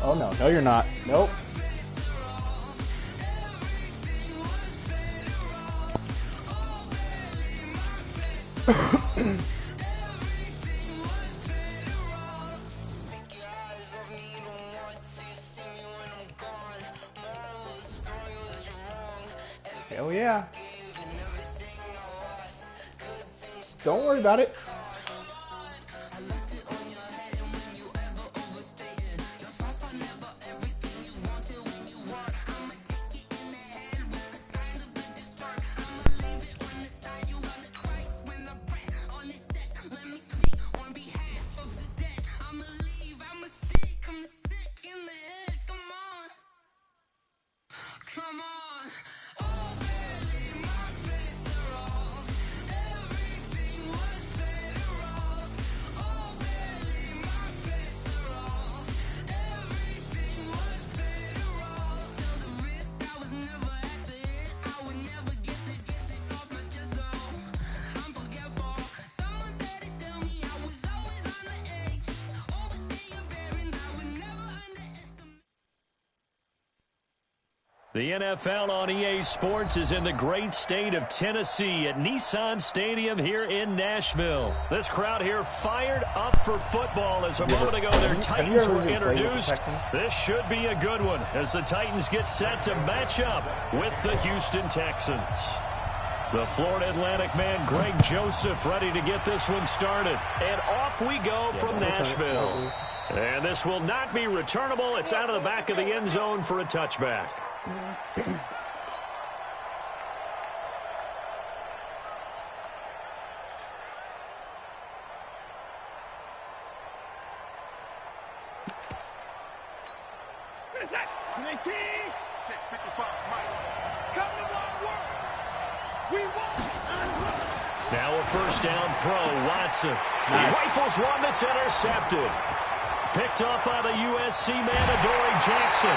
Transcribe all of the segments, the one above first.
Oh, no. No, you're not. Nope. Hell yeah. Don't worry about it. The NFL on EA Sports is in the great state of Tennessee at Nissan Stadium here in Nashville. This crowd here fired up for football as a moment ago their Titans were introduced. This should be a good one as the Titans get set to match up with the Houston Texans. The Florida Atlantic man Greg Joseph ready to get this one started. And off we go from Nashville. And this will not be returnable. It's out of the back of the end zone for a touchback. Now a first down throw, Watson. He rifles one that's intercepted. Picked up by the USC man, Adoree Jackson.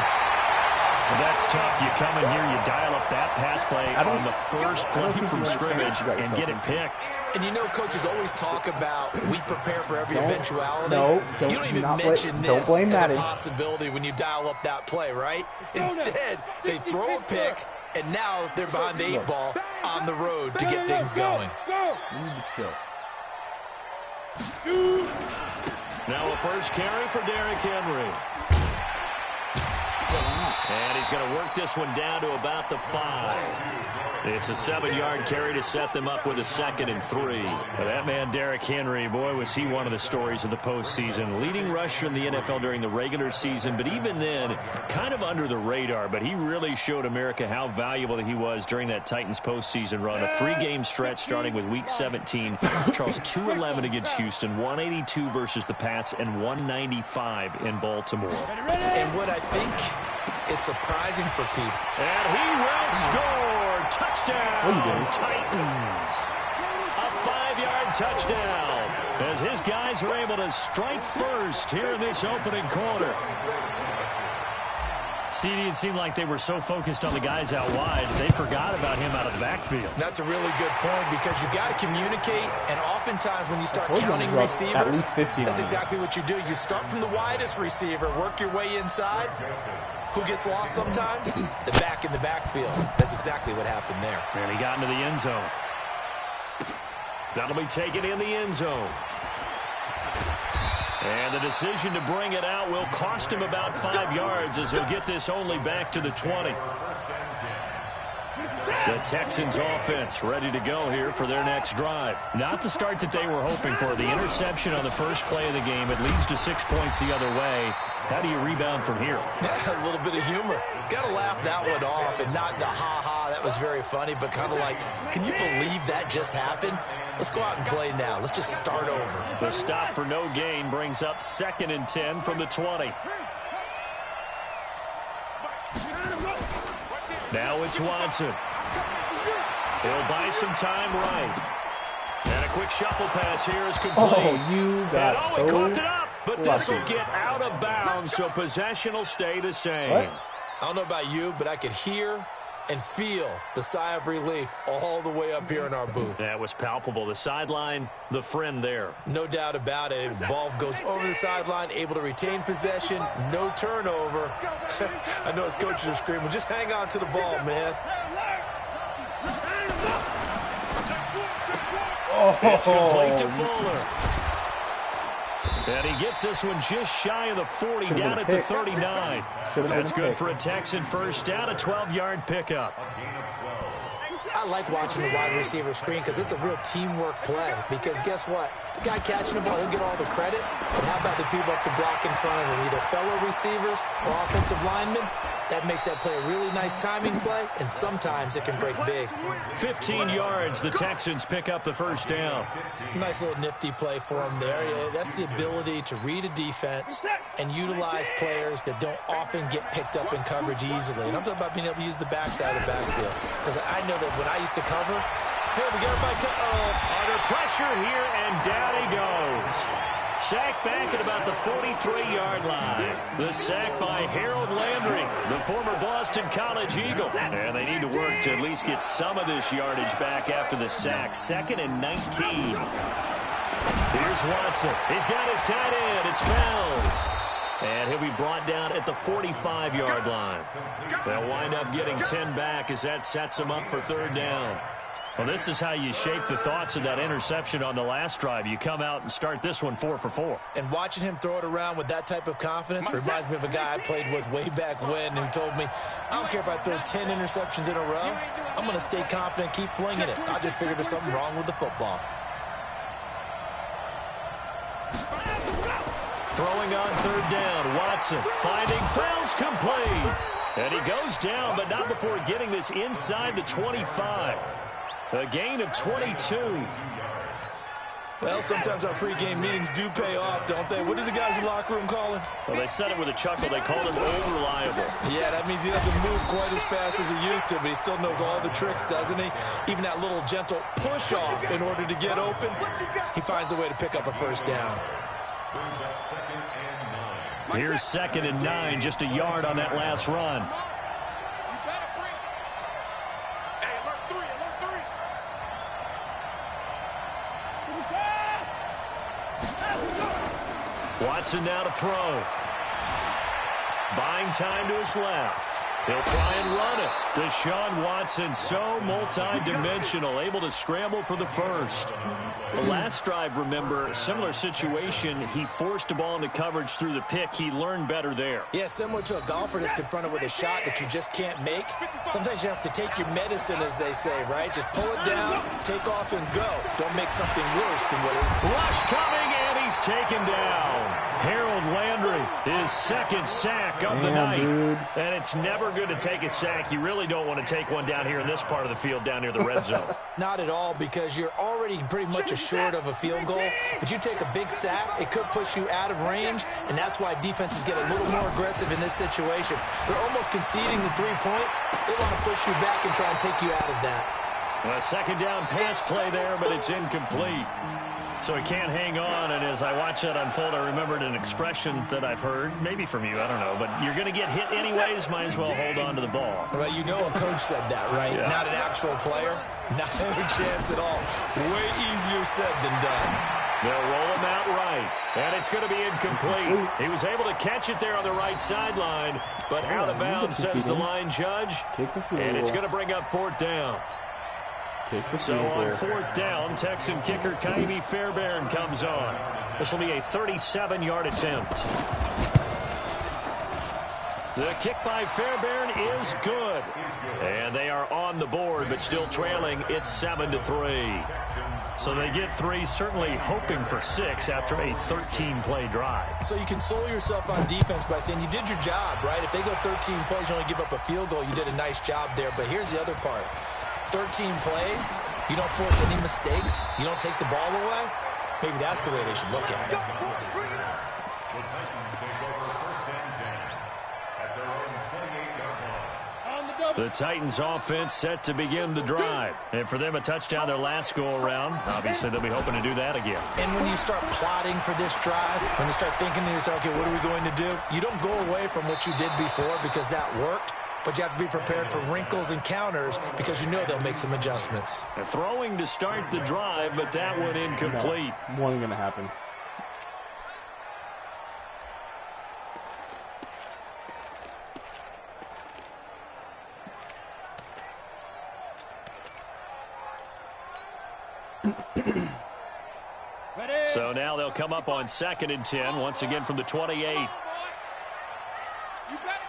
Well, that's tough. You come in here, you dial up that pass play on the first play from scrimmage and get it picked. And you know, coaches always talk about we prepare for every eventuality. No, you don't even mention this blame as a possibility when you dial up that play, right? Instead, they throw a pick, and now they're behind the 8 ball on the road to get things going. You need to chill. Now a first carry for Derrick Henry. And he's going to work this one down to about the 5. It's a 7-yard carry to set them up with a 2nd and 3. But that man, Derrick Henry, boy, was he one of the stories of the postseason. Leading rusher in the NFL during the regular season, but even then, kind of under the radar. But he really showed America how valuable he was during that Titans postseason run. A 3-game stretch starting with Week 17. Charles, 211 against Houston, 182 versus the Pats, and 195 in Baltimore. And what I think is surprising for people. And he will score. Touchdown, Titans. A 5-yard touchdown as his guys are able to strike first here in this opening quarter. CD, it seemed like they were so focused on the guys out wide, they forgot about him out of the backfield. That's a really good point because you've got to communicate, and oftentimes when you start counting receivers, that's exactly what you do. You start from the widest receiver, work your way inside. Who gets lost sometimes? The back in the backfield. That's exactly what happened there. And he got into the end zone. That'll be taken in the end zone. And the decision to bring it out will cost him about 5 yards as he'll get this only back to the 20. The Texans offense ready to go here for their next drive. Not the start that they were hoping for. The interception on the first play of the game. It leads to 6 points the other way. How do you rebound from here? A little bit of humor. Got to laugh that one off and not the ha-ha, that was very funny, but kind of like, can you believe that just happened? Let's go out and play now. Let's just start over. The stop for no gain brings up 2nd and 10 from the 20. Now it's Watson. He'll buy some time right. And a quick shuffle pass here is complete. Oh, you got he coughed it up. But this will get out of bounds, so possession will stay the same. What? I don't know about you, but I could hear and feel the sigh of relief all the way up here in our booth. That was palpable. The sideline, the friend there. No doubt about it. The ball goes over the sideline, able to retain possession, no turnover. I know his coaches are screaming, just hang on to the ball, man. It's complete to Fuller. And he gets this one just shy of the 40, down at the 39. That's good for a Texan first down, a 12-yard pickup. I like watching the wide receiver screen because it's a real teamwork play. Because guess what? The guy catching the ball, he'll get all the credit. But how about the people up to block in front of him, either fellow receivers or offensive linemen? That makes that play a really nice timing play, and sometimes it can break big. 15 yards, the Texans pick up the first down. Nice little nifty play for him there. That's the ability to read a defense and utilize players that don't often get picked up in coverage easily. And I'm talking about being able to use the backside of the backfield. Because I know that when I used to cover, hey, we got my under pressure here, and down he goes. Sack back at about the 43-yard line. The sack by Harold Landry, the former Boston College Eagle. And they need to work to at least get some of this yardage back after the sack. 2nd and 19. Here's Watson. He's got his tight end. It's Fells. And he'll be brought down at the 45-yard line. They'll wind up getting 10 back as that sets them up for 3rd down. Well, this is how you shape the thoughts of that interception on the last drive. You come out and start this one 4 for 4. And watching him throw it around with that type of confidence reminds me of a guy I played with way back when who told me, I don't care if I throw 10 interceptions in a row. I'm going to stay confident, keep flinging it. I just figured there's something wrong with the football. Throwing on 3rd down, Watson finding Fells complete. And he goes down, but not before getting this inside the 25. A gain of 22. Well, sometimes our pregame meetings do pay off, don't they? What do the guys in the locker room call him? Well, they said it with a chuckle. They called him over-reliable. Yeah, that means he doesn't move quite as fast as he used to, but he still knows all the tricks, doesn't he? Even that little gentle push-off in order to get open, he finds a way to pick up a first down. Here's 2nd and 9, just a yard on that last run. Watson now to throw. Buying time to his left. He'll try and run it. Deshaun Watson, so multi-dimensional, able to scramble for the first. The last drive, remember, similar situation. He forced a ball into coverage through the pick. He learned better there. Yeah, similar to a golfer that's confronted with a shot that you just can't make. Sometimes you have to take your medicine, as they say, right? Just pull it down, take off, and go. Don't make something worse than what it is. Rush coming, and he's taken down. Harold Landry, his 2nd sack of the night. Dude. And it's never good to take a sack. You really don't want to take one down here in this part of the field, down near the red zone. Not at all, because you're already pretty much assured of a field goal. But you take a big sack, it could push you out of range, and that's why defenses get a little more aggressive in this situation. They're almost conceding the 3 points. They want to push you back and try and take you out of that. A 2nd down pass play there, but it's incomplete. So he can't hang on, and as I watch that unfold, I remembered an expression that I've heard, maybe from you, I don't know, but you're going to get hit anyways, might as well hold on to the ball. Right, you know a coach said that, right? Yeah. Not an actual player. Not any chance at all. Way easier said than done. They'll roll him out right, and it's going to be incomplete. He was able to catch it there on the right sideline, but out of bounds, says the line judge, and it's going to bring up 4th down. So on 4th down, Texan kicker Kaimi Fairbairn comes on. This will be a 37-yard attempt. The kick by Fairbairn is good. And they are on the board, but still trailing. It's 7-3. So they get 3, certainly hoping for 6 after a 13-play drive. So you console yourself on defense by saying you did your job, right? If they go 13 plays, you only give up a field goal, you did a nice job there. But here's the other part. 13 plays, you don't force any mistakes, you don't take the ball away. Maybe that's the way they should look at it. The Titans offense set to begin the drive. And for them, a touchdown their last go-around. Obviously, they'll be hoping to do that again. And when you start plotting for this drive, when you start thinking to yourself, okay, what are we going to do? You don't go away from what you did before because that worked. but you have to be prepared for wrinkles and counters because you know they'll make some adjustments. Throwing to start the drive, but that one incomplete. No, wasn't going to happen. So now they'll come up on 2nd and 10, once again from the 28. You better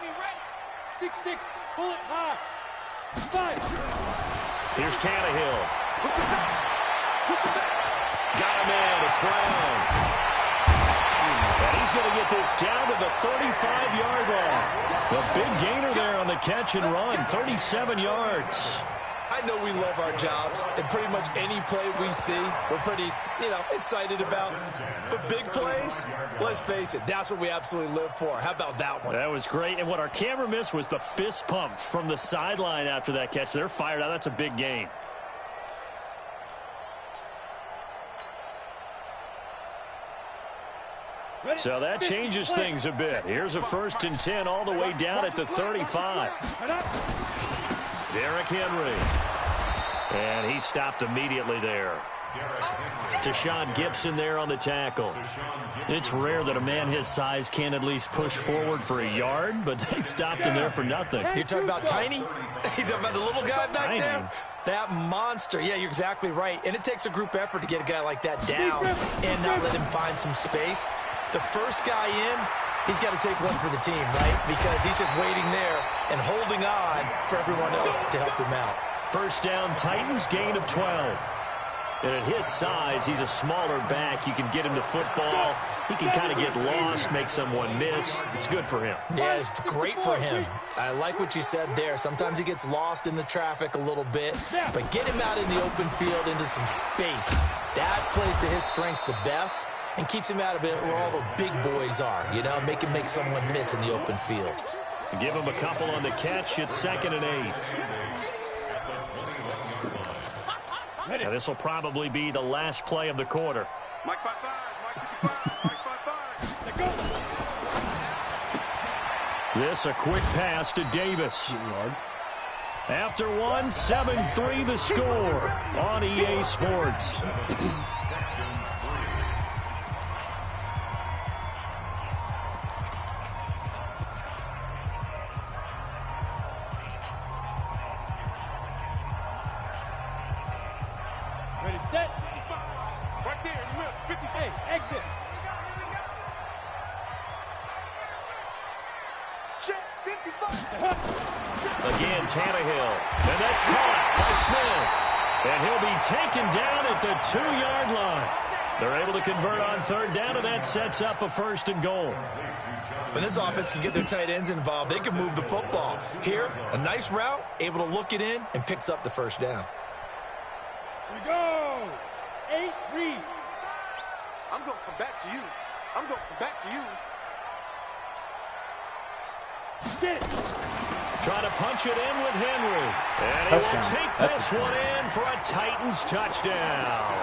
be ready. 6-6, pull it high. 5. Here's Tannehill. Got him in. It's Brown. And he's going to get this down to the 35-yard line. The big gainer there on the catch and run, 37 yards. I know we love our jobs, and pretty much any play we see, we're pretty, excited about. But big plays, let's face it, that's what we absolutely live for. How about that one? That was great, and what our camera missed was the fist pump from the sideline after that catch. They're fired out. That's a big gain. So that changes things a bit. Here's a 1st and 10 all the way down at the 35. Derrick Henry. And he stopped immediately there. Deshaun Gibson there on the tackle. It's rare that a man his size can at least push forward for a yard, but they stopped him there for nothing. You're talking about tiny? You're talking about the little guy back there? That monster. Yeah, you're exactly right. And it takes a group effort to get a guy like that down and not let him find some space. The first guy in, he's got to take one for the team, right? Because he's just waiting there and holding on for everyone else to help him out. 1st down, Titans, gain of 12. And at his size, he's a smaller back. You can get him to football. He can kind of get lost, make someone miss. It's good for him. Yeah, it's great for him. I like what you said there. Sometimes he gets lost in the traffic a little bit, but get him out in the open field into some space. That plays to his strengths the best and keeps him out of it where all the big boys are, make him make someone miss in the open field. Give him a couple on the catch. It's 2nd and 8. Now, this will probably be the last play of the quarter. Mike 5-5, Mike 55, Mike 5-5. This a quick pass to Davis. After one, 7-3 the score on EA Sports. Ready, set. Right there in the middle. 50. Hey, exit. Check 55. Again, Tannehill. And that's caught by Smith. And he'll be taken down at the 2-yard line. They're able to convert on 3rd down, and that sets up a 1st and goal. When this offense can get their tight ends involved, they can move the football. Here, a nice route, able to look it in, and picks up the 1st down. Here we go. 8, read. I'm going to come back to you. I'm going to come back to you. Get it. Trying to punch it in with Henry. And he will take this one in for a Titans touchdown.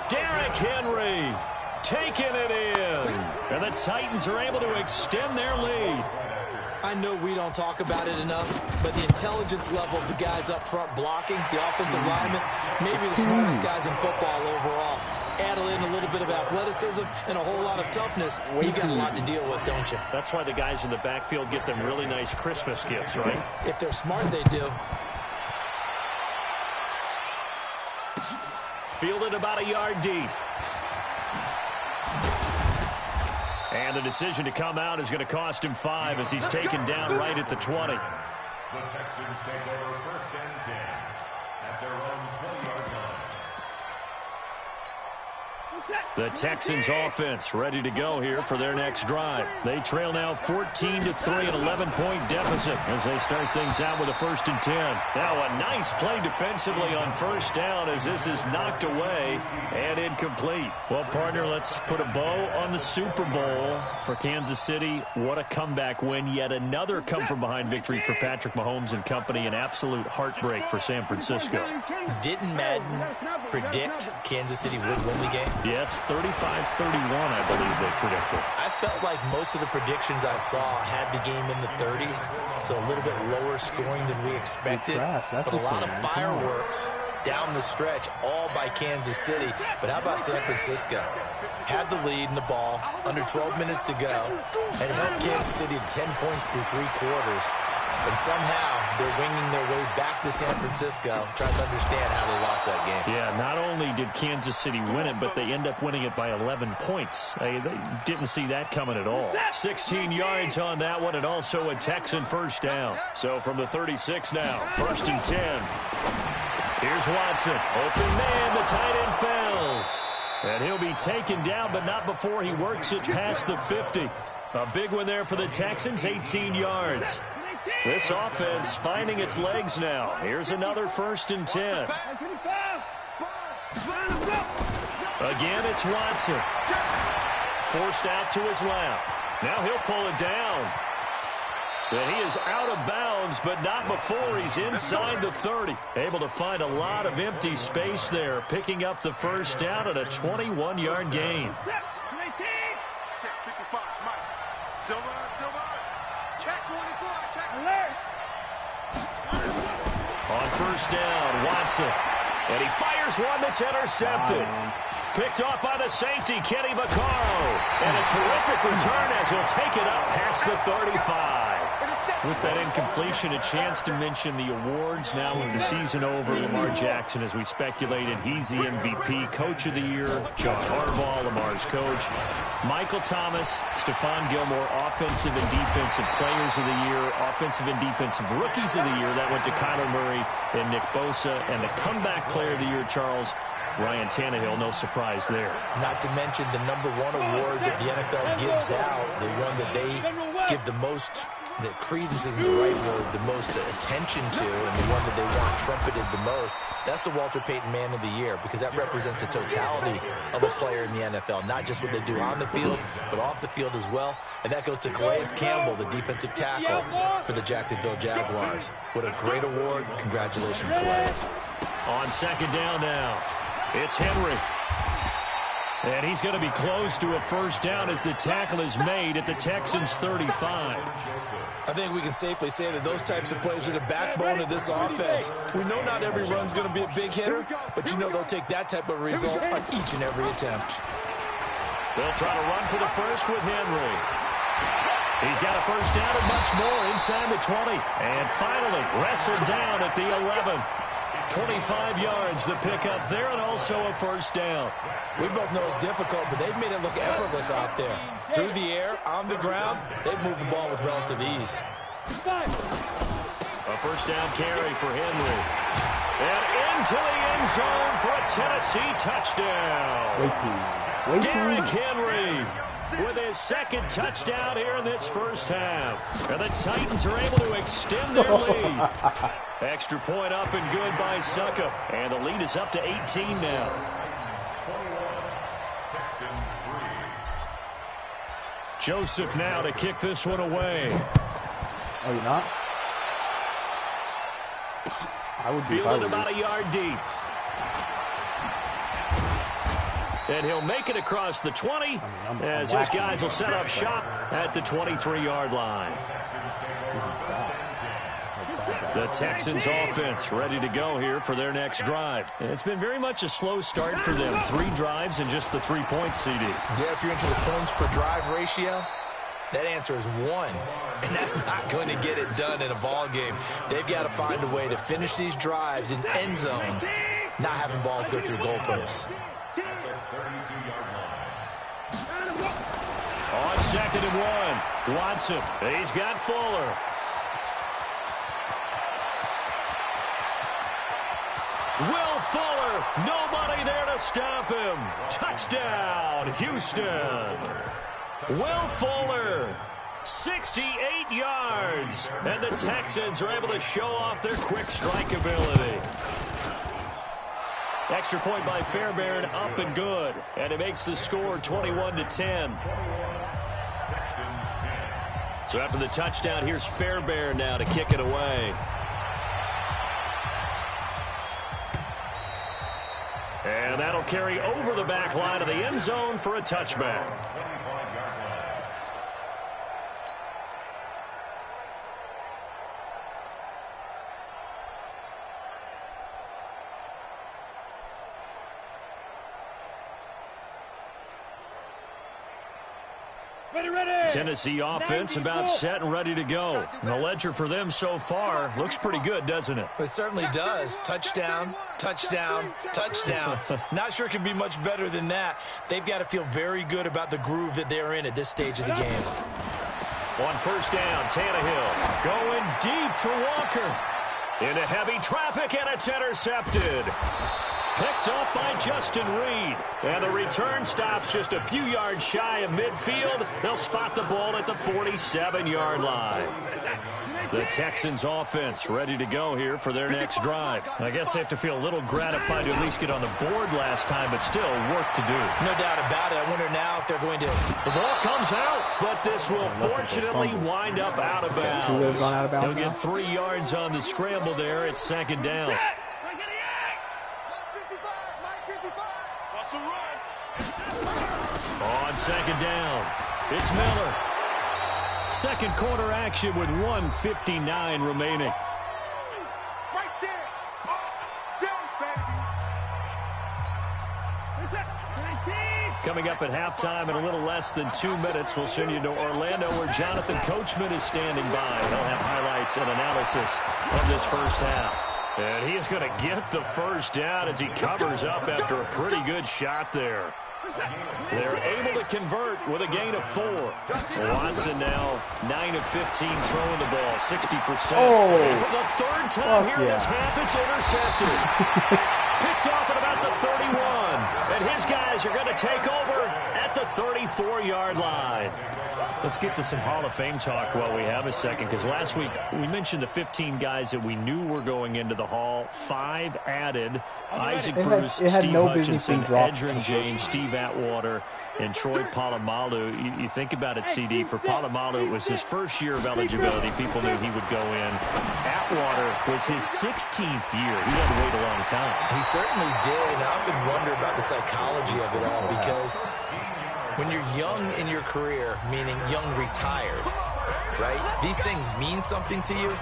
Derrick Henry taking it in. And the Titans are able to extend their lead. I know we don't talk about it enough, but the intelligence level of the guys up front blocking, the offensive linemen, maybe the smartest guys in football overall. Add in a little bit of athleticism and a whole lot of toughness, you got a lot to deal with, don't you? That's why the guys in the backfield get them really nice Christmas gifts, right? If they're smart, they do. Fielded about a yard deep. And the decision to come out is going to cost him 5 as he's taken down right at the 20. The Texans take over 1st and 10 at their own 20-yard line. The Texans offense ready to go here for their next drive. They trail now 14-3, an 11-point deficit as they start things out with a 1st and 10. Now a nice play defensively on 1st down as this is knocked away and incomplete. Well, partner, let's put a bow on the Super Bowl for Kansas City. What a comeback win. Yet another come-from-behind victory for Patrick Mahomes and company. An absolute heartbreak for San Francisco. Didn't Madden predict Kansas City would win the game? Yes, 35-31, I believe they predicted. I felt like most of the predictions I saw had the game in the 30s, so a little bit lower scoring than we expected. But a lot of fireworks down the stretch, all by Kansas City. But how about San Francisco? Had the lead in the ball, under 12 minutes to go, and held Kansas City to 10 points through 3 quarters. And somehow they're winging their way back to San Francisco, trying to understand how they lost that game. Yeah, not only did Kansas City win it, but they end up winning it by 11 points. They didn't see that coming at all. 16 yards on that one, and also a Texan first down. So from the 36 now, 1st and 10. Here's Watson. Open man, the tight end fails. And he'll be taken down, but not before he works it past the 50. A big one there for the Texans, 18 yards. This offense finding its legs now. Here's another 1st and 10. Again, it's Watson. Forced out to his left. Now he'll pull it down. And he is out of bounds, but not before he's inside the 30. Able to find a lot of empty space there, picking up the first down at a 21-yard gain. Check 55, Mike. Silver. Check 24. Check alert. On first down, Watson. And he fires one that's intercepted. Picked off by the safety, Kenny Vaccaro. And a terrific return as he'll take it up past the 35. With that incompletion, a chance to mention the awards. Now with the season over, Lamar Jackson, as we speculated, he's the MVP, Coach of the Year. John Harbaugh, Lamar's coach. Michael Thomas, Stephon Gilmore, Offensive and Defensive Players of the Year, Offensive and Defensive Rookies of the Year. That went to Kyler Murray and Nick Bosa. And the Comeback Player of the Year, Charles, Ryan Tannehill, no surprise there. Not to mention the #1 award that the NFL gives out, the one that they give the most, that credence isn't the right word, the most attention to, and the one that they want trumpeted the most. That's the Walter Payton Man of the Year, because that represents the totality of a player in the NFL, not just what they do on the field, but off the field as well. And that goes to Calais Campbell, the defensive tackle for the Jacksonville Jaguars. What a great award. Congratulations, Calais. On 2nd down now, it's Henry. And he's going to be close to a first down as the tackle is made at the Texans' 35. I think we can safely say that those types of plays are the backbone of this offense. We know not every run's going to be a big hitter, but you know they'll take that type of result on each and every attempt. They'll try to run for the first with Henry. He's got a first down and much more inside the 20. And finally wrestled down at the 11. 25 yards the pickup there, and also a first down. We both know it's difficult, but they've made it look effortless out there. Through the air, on the ground, they've moved the ball with relative ease. A first down carry for Henry. And into the end zone for a Tennessee touchdown. Derrick Henry with his 2nd touchdown here in this first half. And the Titans are able to extend their lead. Extra point up and good by Suckup. And the lead is up to 18 now. Joseph now to kick this one away. Oh, you're not? I would be. Fielded about a yard deep. And he'll make it across the 20 as his guys will set up shop at the 23-yard line. The Texans offense ready to go here for their next drive. And it's been very much a slow start for them. 3 drives and just the 3 points, CD. Yeah, if you're into the points per drive ratio, that answer is 1. And that's not going to get it done in a ball game. They've got to find a way to finish these drives in end zones, not having balls go through goalposts. On 2nd and 1, Watson. He's got Fuller. Will Fuller, nobody there to stop him. Touchdown, Houston. Will Fuller, 68 yards. And the Texans are able to show off their quick strike ability. Extra point by Fairbairn, up and good. And it makes the score 21-10. So after the touchdown, here's Fairbairn now to kick it away. And that'll carry over the back line of the end zone for a touchback. Tennessee offense about set and ready to go. The ledger for them so far looks pretty good, doesn't it? It certainly does. Touchdown, touchdown, touchdown. Not sure it can be much better than that. They've got to feel very good about the groove that they're in at this stage of the game. On first down, Tannehill going deep for Walker. Into heavy traffic, and it's intercepted. Picked up by Justin Reed. And the return stops just a few yards shy of midfield. They'll spot the ball at the 47-yard line. The Texans offense ready to go here for their next drive. I guess they have to feel a little gratified to at least get on the board last time, but still work to do. No doubt about it. I wonder now if they're going to... The ball comes out, but this will fortunately wind up out of bounds. He'll get 3 yards on the scramble there. It's second down. On second down, it's Miller. Second quarter action with 1:59 remaining. Right there. Coming up at halftime in a little less than 2 minutes, we'll send you to Orlando where Jonathan Coachman is standing by. He'll have highlights and analysis of this first half. And he is going to get the first down as he covers up after a pretty good shot there. They're able to convert with a gain of 4. Watson now 9 of 15 throwing the ball, 60%. Oh. For the third time here in this half, it's intercepted. Picked off at about the 31. And his guys are going to take over at the 34-yard line. Let's get to some Hall of Fame talk while we have a second, because last week we mentioned the 15 guys that we knew were going into the Hall. 5 added. Isaac Bruce, Steve Hutchinson, Edgerrin James, Steve Atwater, and Troy Polamalu. You think about it, CD. For Polamalu, it was his first year of eligibility. People knew he would go in. Atwater was his 16th year. He had to wait a long time. He certainly did, and I often wonder about the psychology of it all, because when you're young in your career, meaning young retired, right, these things mean something to you.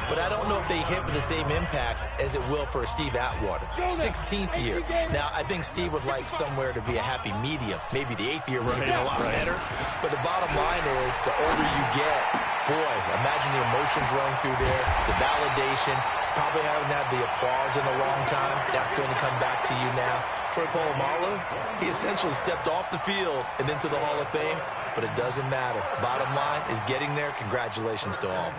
But I don't know if they hit with the same impact as it will for a Steve Atwater. 16th year. Now, I think Steve would like somewhere to be a happy medium. Maybe the 8th year would have been a lot better. But the bottom line is, the older you get, boy, imagine the emotions running through there, the validation, probably haven't had the applause in a long time. That's going to come back to you now. Troy Polamalu, he essentially stepped off the field and into the Hall of Fame, but it doesn't matter. Bottom line is getting there. Congratulations to all.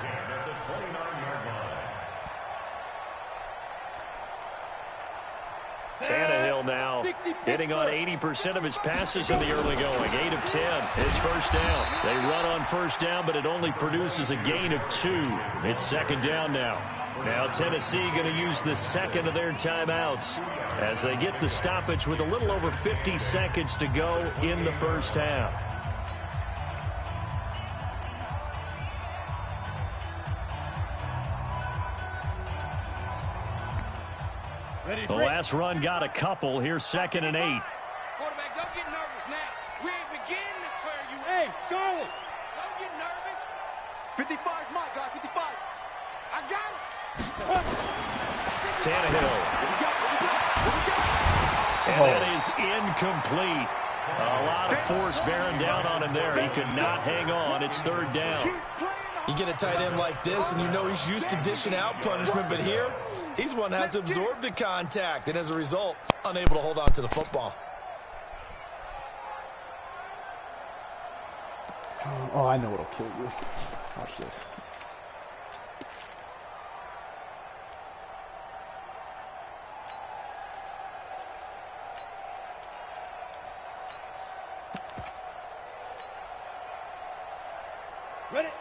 Tannehill now hitting on 80% of his passes in the early going. 8 of 10. It's first down. They run on first down, but it only produces a gain of 2. It's second down now. Now Tennessee going to use the second of their timeouts as they get the stoppage with a little over 50 seconds to go in the first half. The last run got a couple. Here's second and 8. Quarterback, don't get nervous now. We ain't beginning to clear you. Hey, Charlie. Don't get nervous. 55 is my guy, 55. I got it. Tannehill. And that is incomplete. A lot of force bearing down on him there. He could not hang on. It's third down. You get a tight end like this, and you know he's used to dishing out punishment, but here, he's one that has to absorb the contact, and as a result, unable to hold on to the football. Oh, I know what'll kill you. Watch this.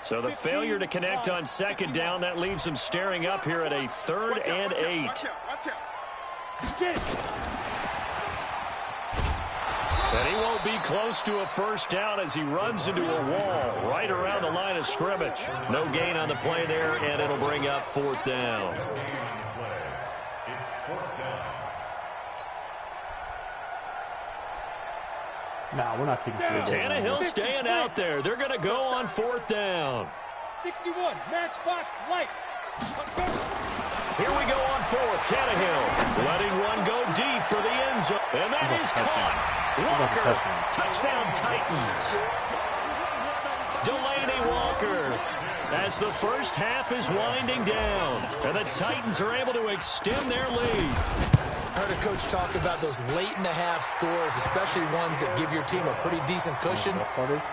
So the failure to connect on second down, that leaves them staring up here at a 3rd and 8. And he won't be close to a first down as he runs into a wall right around the line of scrimmage. No gain on the play there, and it'll bring up 4th down. Nah, we're not taking field goal. Tannehill staying out there. They're going to go on 4th down. 61, matchbox lights. Here we go on 4th. Tannehill letting one go deep for the end zone. And that is caught. Walker, touchdown Titans. Delaney Walker as the first half is winding down. And the Titans are able to extend their lead. I heard a coach talk about those late-in-the-half scores, especially ones that give your team a pretty decent cushion.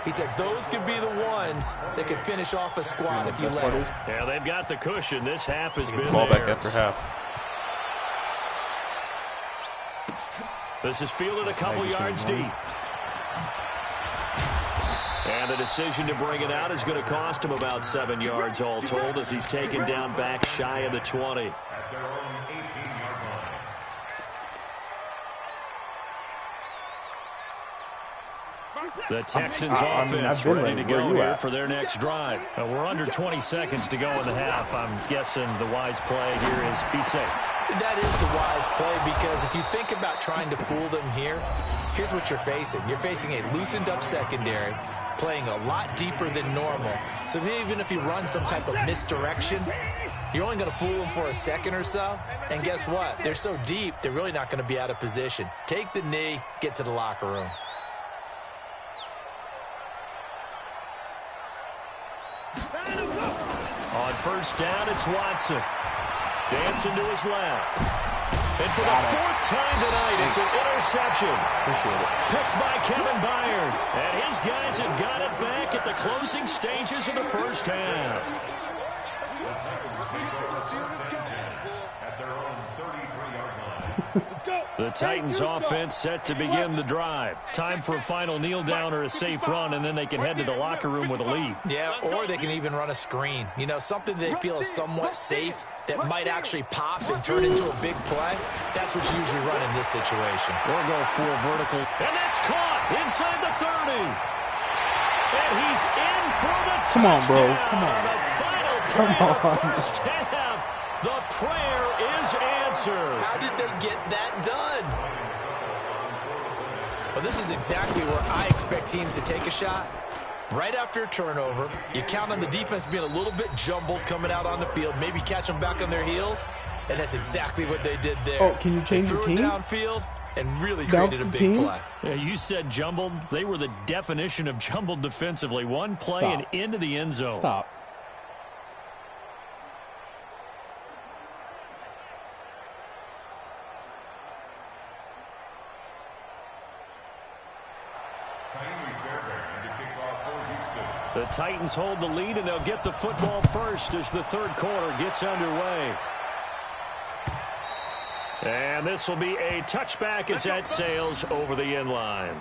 He said those could be the ones that could finish off a squad if you let them. Yeah, they've got the cushion. This half has been ball theirs. back after half. This is fielded a couple yards deep. And the decision to bring it out is going to cost him about 7 yards all told as he's taken down back shy of the 20. At their own 18-yard line. The Texans offense ready to go here for their next drive. We're under 20 seconds to go in the half. I'm guessing the wise play here is be safe. That is the wise play because if you think about trying to fool them here, here's what you're facing. You're facing a loosened up secondary, playing a lot deeper than normal. So even if you run some type of misdirection, you're only going to fool them for a second or so. And guess what? They're so deep, they're really not going to be out of position. Take the knee, get to the locker room. On 1st down, it's Watson. Dancing to his left. And for the 4th time tonight, it's an interception. Picked by Kevin Byard. And his guys have got it back at the closing stages of the first half. At their own 33-yard line. The Titans offense set to begin the drive. Time for a final kneel down or a safe run, and then they can head to the locker room with a lead. Yeah, or they can even run a screen. You know, something they feel is somewhat safe that might actually pop and turn into a big play. That's what you usually run in this situation. Or go full vertical. And that's caught inside the 30. And he's in for the touchdown. Come on, bro. Come on. The final play of the first half. The prayer is answered. How did they get that done? Well, this is exactly where I expect teams to take a shot. Right after a turnover, you count on the defense being a little bit jumbled coming out on the field, maybe catch them back on their heels, and that's exactly what they did there. Oh, can you change your team? They threw it downfield and really created a big play. Yeah, you said jumbled. They were the definition of jumbled defensively. One play and into the end zone. Stop. The Titans hold the lead, and they'll get the football first as the 3rd quarter gets underway. And this will be a touchback as that sails over the end line.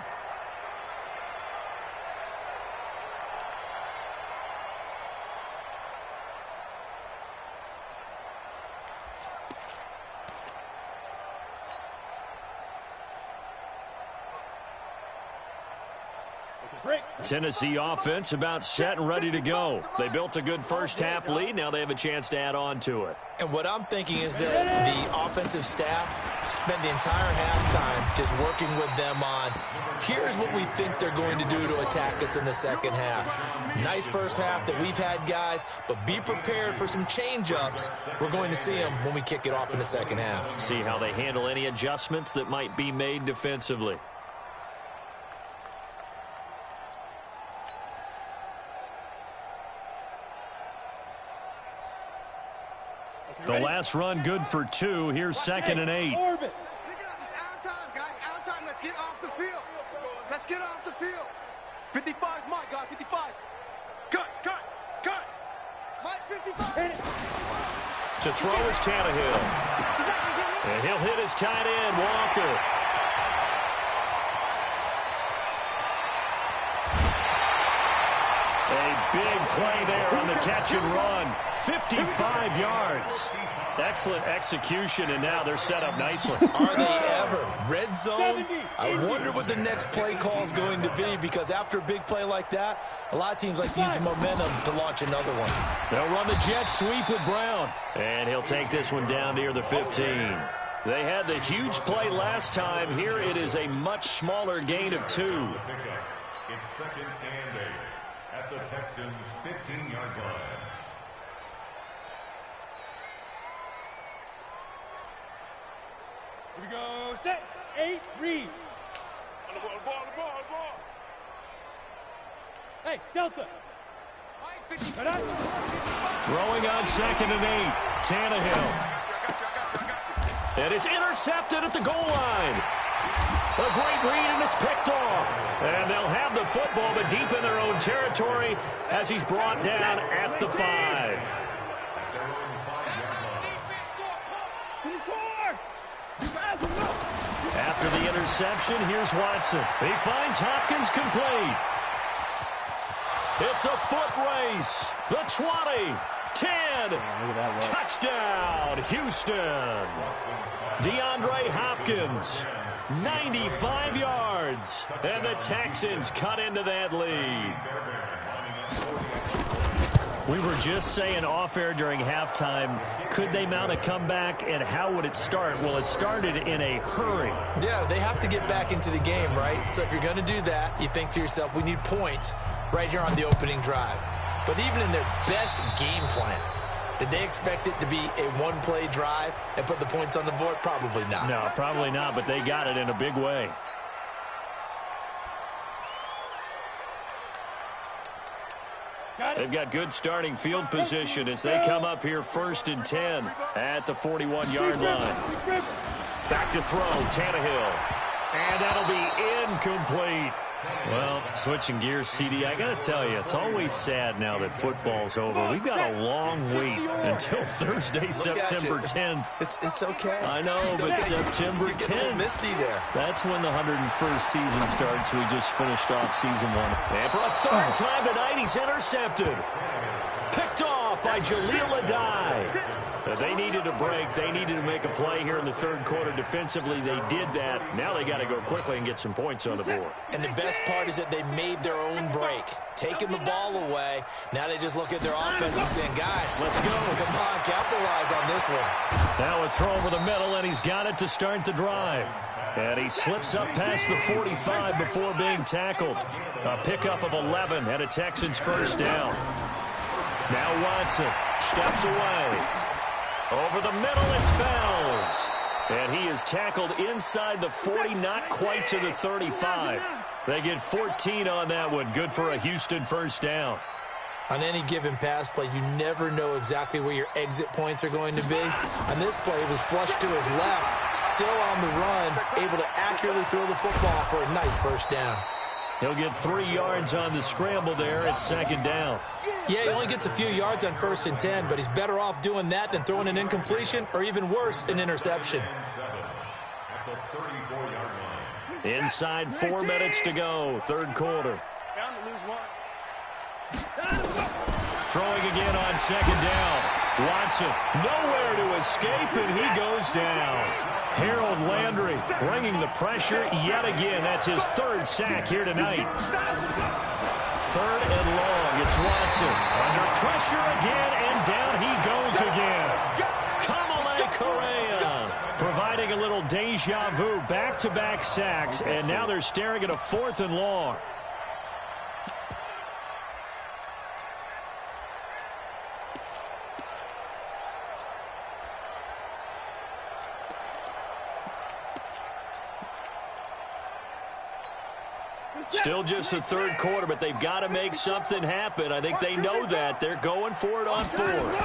Tennessee offense about set and ready to go. They built a good first half lead. Now they have a chance to add on to it. And what I'm thinking is that the offensive staff spent the entire halftime just working with them on, here's what we think they're going to do to attack us in the second half. Nice first half that we've had, guys, but be prepared for some change-ups. We're going to see them when we kick it off in the second half. See how they handle any adjustments that might be made defensively. The last run good for 2. Here's 2nd and 8. Pick it up. It's out time, guys. Out time. Let's get off the field. Let's get off the field. 55 is Mike, guys. 55. Cut. Mike, 55. To throw is Tannehill. And he'll hit his tight end, Walker. A big play there on the catch and run. 55 yards. Excellent execution, and now they're set up nicely. Are they ever? Red zone? I wonder what the next play call is going to be, because after a big play like that, a lot of teams like to use the momentum to launch another one. They'll run the jet sweep with Brown. And he'll take this one down near the 15. They had the huge play last time. Here it is a much smaller gain of 2. It's 2nd and 8 at the Texans' 15-yard line. Here we go. Set. 8. Read. On the ball. Hey, Delta. Throwing on 2nd and 8. Tannehill. And it's intercepted at the goal line. A great read, and it's picked off. And they'll have the football, but deep in their own territory as he's brought down at the 5. After the interception, here's Watson. He finds Hopkins complete. It's a foot race. The 20, 10, touchdown, Houston. DeAndre Hopkins, 95 yards, and the Texans cut into that lead. We were just saying off-air during halftime, could they mount a comeback, and how would it start? Well, it started in a hurry. Yeah, they have to get back into the game, right? So if you're going to do that, you think to yourself, we need points right here on the opening drive. But even in their best game plan, did they expect it to be a one-play drive and put the points on the board? Probably not. No, probably not, but they got it in a big way. They've got good starting field position as they come up here 1st and 10 at the 41-yard line. Back to throw, Tannehill. And that'll be incomplete. Well, switching gears, CD, I got to tell you, it's always sad now that football's over. We've got a long wait until Thursday, September 10th. It's okay. I know, but September 10th. Misty there. That's when the 101st season starts. We just finished off season 1. And for a 3rd time tonight, he's intercepted. Picked off by Jaleel Adai. They needed a break. They needed to make a play here in the 3rd quarter. Defensively, they did that. Now they got to go quickly and get some points on the board. And the best part is that they made their own break. Taking the ball away. Now they just look at their offense and saying, guys, let's go. Come on, capitalize on this one. Now a throw over the middle, and he's got it to start the drive. And he slips up past the 45 before being tackled. A pickup of 11 and a Texans 1st down. Now Watson steps away. Over the middle, it's Fells. And he is tackled inside the 40, not quite to the 35. They get 14 on that one. Good for a Houston 1st down. On any given pass play, you never know exactly where your exit points are going to be. On this play, it was flushed to his left, still on the run, able to accurately throw the football for a nice 1st down. He'll get 3 yards on the scramble there at 2nd down. Yeah, he only gets a few yards on 1st and 10, but he's better off doing that than throwing an incompletion or even worse, an interception. Inside 4 minutes to go, 3rd quarter. Throwing again on 2nd down. Watson nowhere to escape, and he goes down. Harold Landry bringing the pressure yet again. That's his 3rd sack here tonight. 3rd and long. It's Watson under pressure again, and down he goes again. Kamale Correa providing a little deja vu. Back-to-back sacks, and now they're staring at a 4th and long. Still just the 3rd quarter, but they've got to make something happen. I think they know that. They're going for it on 4th.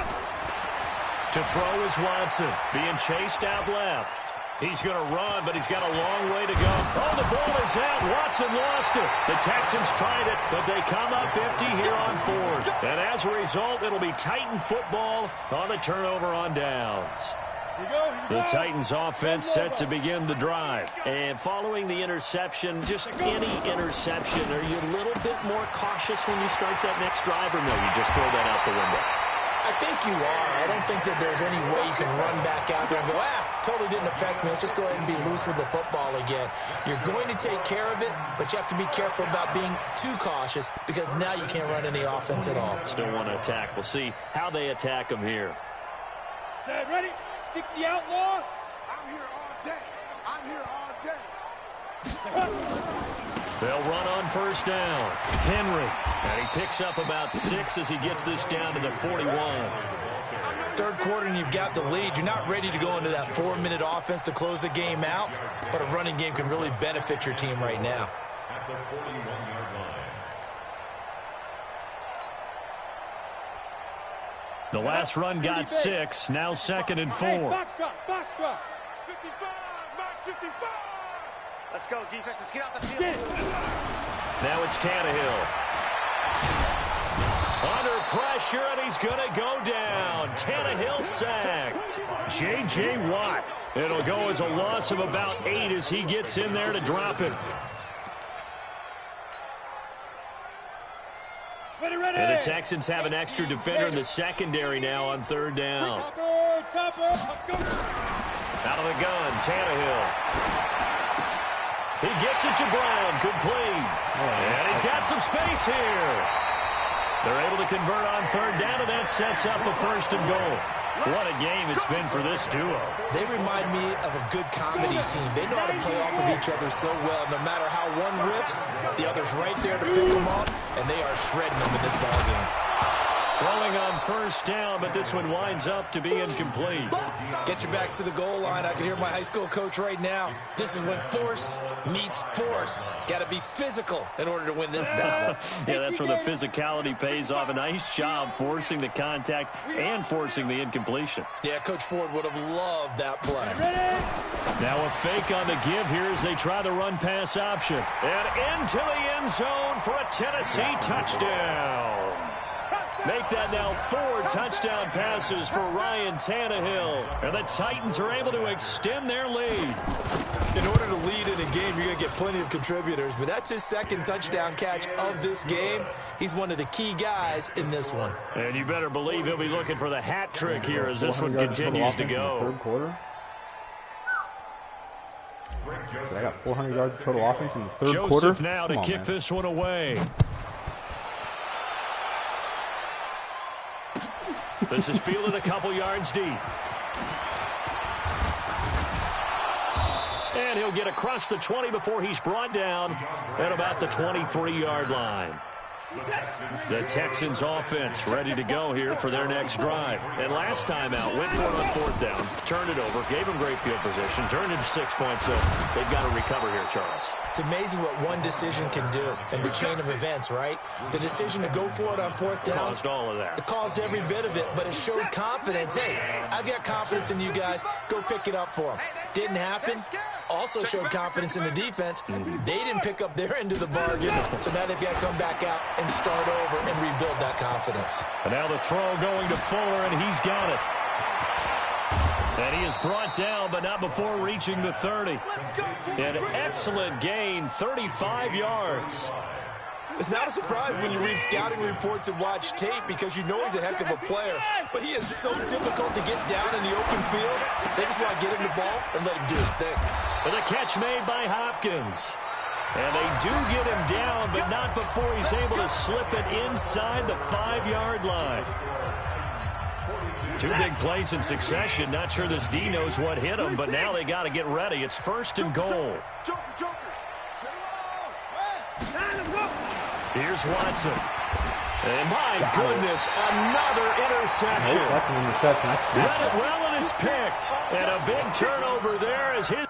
To throw is Watson, being chased out left. He's going to run, but he's got a long way to go. Oh, the ball is out. Watson lost it. The Texans tried it, but they come up empty here on 4th. And as a result, it'll be Titan football on the turnover on downs. The Titans offense set to begin the drive. And following the interception, just any interception, are you a little bit more cautious when you start that next drive, or no, you just throw that out the window? I think you are. I don't think that there's any way you can run back out there and go, totally didn't affect me. Let's just go ahead and be loose with the football again. You're going to take care of it, but you have to be careful about being too cautious because now you can't run any offense at all. Still want to attack. We'll see how they attack them here. Set, ready? 60 outlaw. I'm here all day. I'm here all day. They'll run on first down. Henry. And he picks up about 6 as he gets this down to the 41. Third quarter and you've got the lead. You're not ready to go into that 4-minute offense to close the game out, but a running game can really benefit your team right now. At the 41-yard line. The last run got 6. Now 2nd and 4. Hey, box drop, box drop. 55, Mark 55. Let's go, defense. Let's get out the field. Now it's Tannehill. Under pressure, and he's going to go down. Tannehill sacked. J.J. Watt. It'll go as a loss of about 8 as he gets in there to drop it. And the Texans have an extra defender in the secondary now on 3rd down. Out of the gun, Tannehill. He gets it to Brown, complete. And he's got some space here. They're able to convert on 3rd down, and that sets up a 1st and goal. What a game it's been for this duo. They remind me of a good comedy team. They know how to play off of each other so well. No matter how one riffs, the other's right there to pick them up, and they are shredding them in this ballgame. Throwing on 1st down, but this one winds up to be incomplete. Get your backs to the goal line. I can hear my high school coach right now. This is when force meets force. Got to be physical in order to win this battle. Yeah, that's where the physicality pays off. A nice job forcing the contact and forcing the incompletion. Yeah, Coach Ford would have loved that play. Now a fake on the give here as they try the run-pass option. And into the end zone for a Tennessee touchdown. Make that now 4 touchdown passes for Ryan Tannehill. And the Titans are able to extend their lead. In order to lead in a game, you're going to get plenty of contributors. But that's his 2nd touchdown catch of this game. He's one of the key guys in this one. And you better believe he'll be looking for the hat trick here as this one continues to go. In the 3rd quarter. So I got 400 yards of total offense in the 3rd quarter. Joseph now to kick this one away. This is fielded a couple yards deep. And he'll get across the 20 before he's brought down at about the 23-yard line. The Texans offense ready to go here for their next drive. And last time out, went for it on 4th down, turned it over, gave them great field position, turned it to 6 points. So they've got to recover here, Charles. It's amazing what one decision can do in the chain of events, right? The decision to go for it on 4th down. Caused all of that. It caused every bit of it, but it showed confidence. Hey, I've got confidence in you guys. Go pick it up for them. Didn't happen. Also showed confidence in the defense. They didn't pick up their end of the bargain, so now they've got to come back out and start over and rebuild that confidence. And now the throw going to Fuller, and he's got it. And he is brought down, but not before reaching the 30. An excellent gain, 35 yards. It's not a surprise when you read scouting reports and watch tape because you know he's a heck of a player. But he is so difficult to get down in the open field. They just want to get him the ball and let him do his thing. And a catch made by Hopkins. And they do get him down, but not before he's able to slip it inside the 5-yard line. 2 big plays in succession. Not sure this D knows what hit him, but now they got to get ready. It's 1st and goal. Here's Watson. And my goodness, another interception. Read it well, and it's picked. And a big turnover there as his...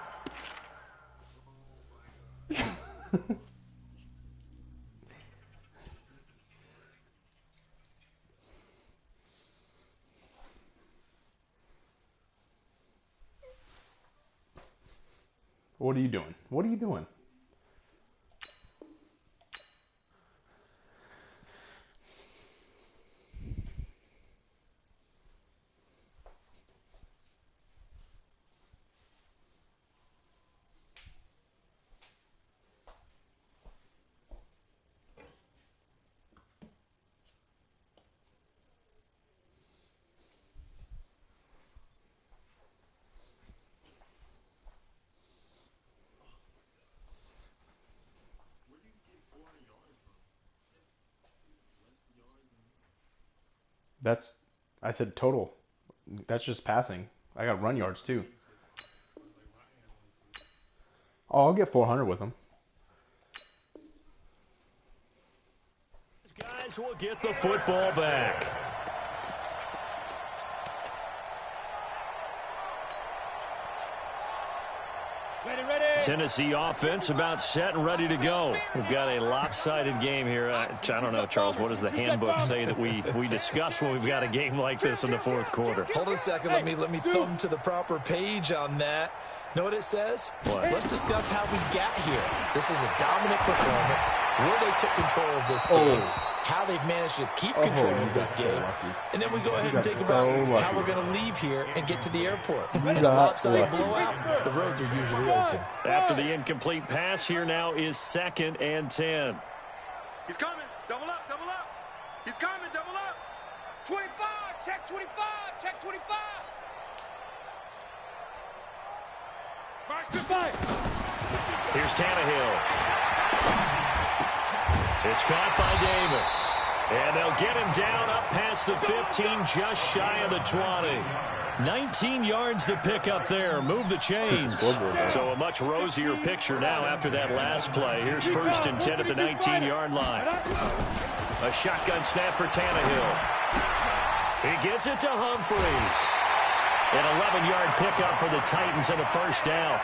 What are you doing? What are you doing? I said total. That's just passing. I got run yards too. Oh, I'll get 400 with him. These guys will get the football back. Tennessee offense about set and ready to go. We've got a lopsided game here. I don't know, Charles, what does the handbook say that we discuss when we've got a game like this in the fourth quarter? Hold on a second. Let me thumb to the proper page on that. Know what it says? What? Let's discuss how we got here. This is a dominant performance, where they took control of this game, how they've managed to keep control of this game, and then we go ahead and think about how we're going to leave here and get to the airport. In a lopsided blowout, the roads are usually open. After the incomplete pass, here now is 2nd and 10. He's coming. Double up, double up. He's coming, double up. 25, check 25, check 25. Mark the fight. Here's Tannehill. It's caught by Davis. And they'll get him down up past the 15, just shy of the 20. 19 yards to pick up there. Move the chains. So a much rosier picture now after that last play. Here's 1st and 10 at the 19-yard line. A shotgun snap for Tannehill. He gets it to Humphries. An 11-yard pickup for the Titans and a first down.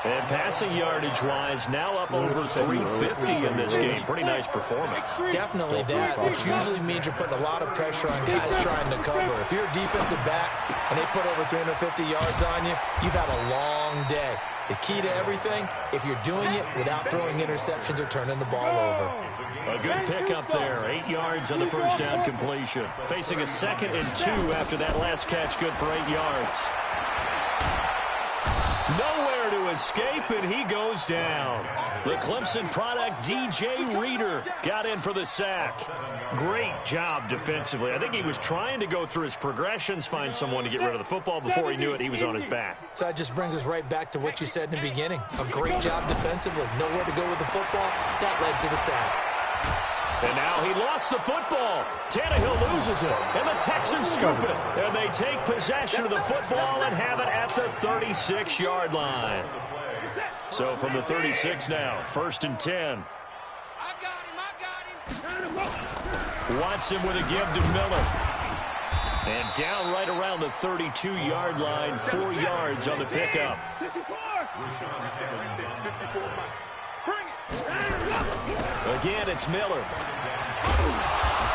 And passing yardage-wise, now up over 350 in this game. Pretty nice performance. Definitely that, which usually means you're putting a lot of pressure on guys trying to cover. If you're a defensive back and they put over 350 yards on you, you've had a long day. The key to everything, if you're doing it without throwing interceptions or turning the ball over. A good pickup there. 8 yards on the first down completion. Facing a 2nd and 2 after that last catch. Good for 8 yards. Nowhere to escape, and he goes down. The Clemson product, DJ Reader, got in for the sack. Great job defensively. I think he was trying to go through his progressions, find someone to get rid of the football. Before he knew it, he was on his back. So that just brings us right back to what you said in the beginning. A great job defensively. Nowhere to go with the football. That led to the sack. And now he lost the football. Tannehill loses it. And the Texans scoop it. And they take possession of the football and have it at the 36-yard line. So from the 36 now, 1st and 10. I got him. Watson with a give to Miller. And down right around the 32-yard line, 4 yards on the pickup. 54. Again, it's Miller.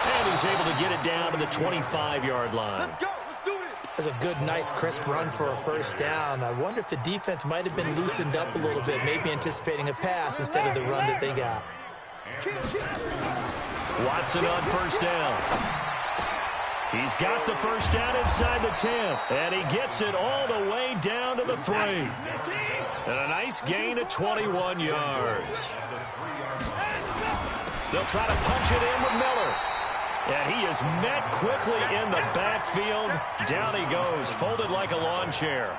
And he's able to get it down to the 25-yard line. Let's go. Let's do it. That's a good, nice, crisp run for a first down. I wonder if the defense might have been loosened up a little bit, maybe anticipating a pass instead of the run that they got. Watson on first down. He's got the first down inside the 10. And he gets it all the way down to the 3. And a nice gain of 21 yards. They'll try to punch it in with Miller. And he is met quickly in the backfield. Down he goes, folded like a lawn chair.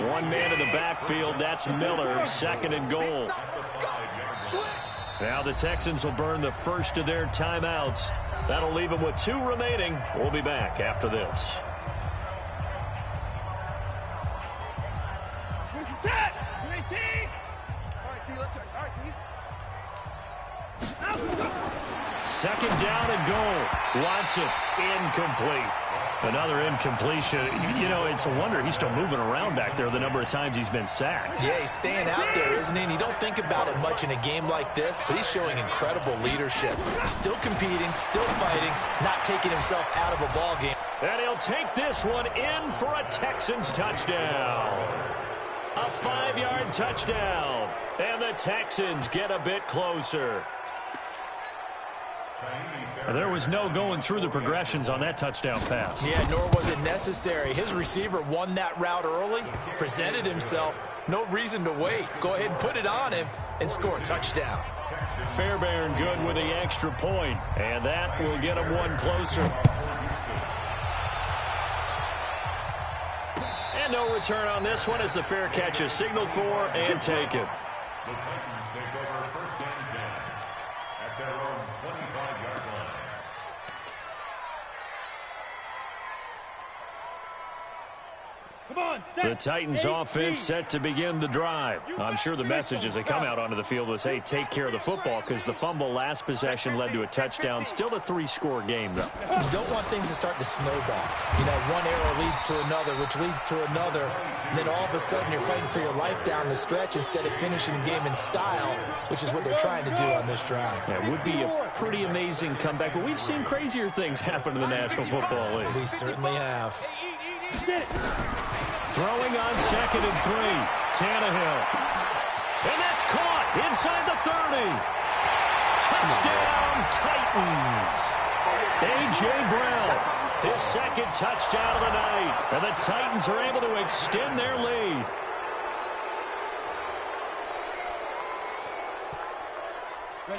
One man in the backfield, that's Miller, 2nd and goal. Now the Texans will burn the first of their timeouts. That'll leave them with 2 remaining. We'll be back after this. Second down and goal. Watson, incomplete. Another incompletion. You know, it's a wonder he's still moving around back there the number of times he's been sacked. Yeah, he's staying out there, isn't he? And you don't think about it much in a game like this, but he's showing incredible leadership. Still competing, still fighting, not taking himself out of a ball game. And he'll take this one in for a Texans touchdown. A 5-yard touchdown. And the Texans get a bit closer. There was no going through the progressions on that touchdown pass. Yeah, nor was it necessary. His receiver won that route early, presented himself. No reason to wait. Go ahead and put it on him and score a touchdown. Fairbairn good with the extra point, and that will get him one closer. And no return on this one as the fair catch is signaled for and taken. The Titans take over 1st and 10 at their own 25-yard line. The Titans offense set to begin the drive. I'm sure the message as they come out onto the field was, hey, take care of the football, because the fumble last possession led to a touchdown. Still a 3-score game, though. You don't want things to start to snowball. You know, one error leads to another, which leads to another. And then all of a sudden you're fighting for your life down the stretch instead of finishing the game in style, which is what they're trying to do on this drive. That would be a pretty amazing comeback, but we've seen crazier things happen in the National Football League. We certainly have. Throwing on 2nd and 3. Tannehill. And that's caught inside the 30. Touchdown, Titans. A.J. Brown, his second touchdown of the night. And the Titans are able to extend their lead.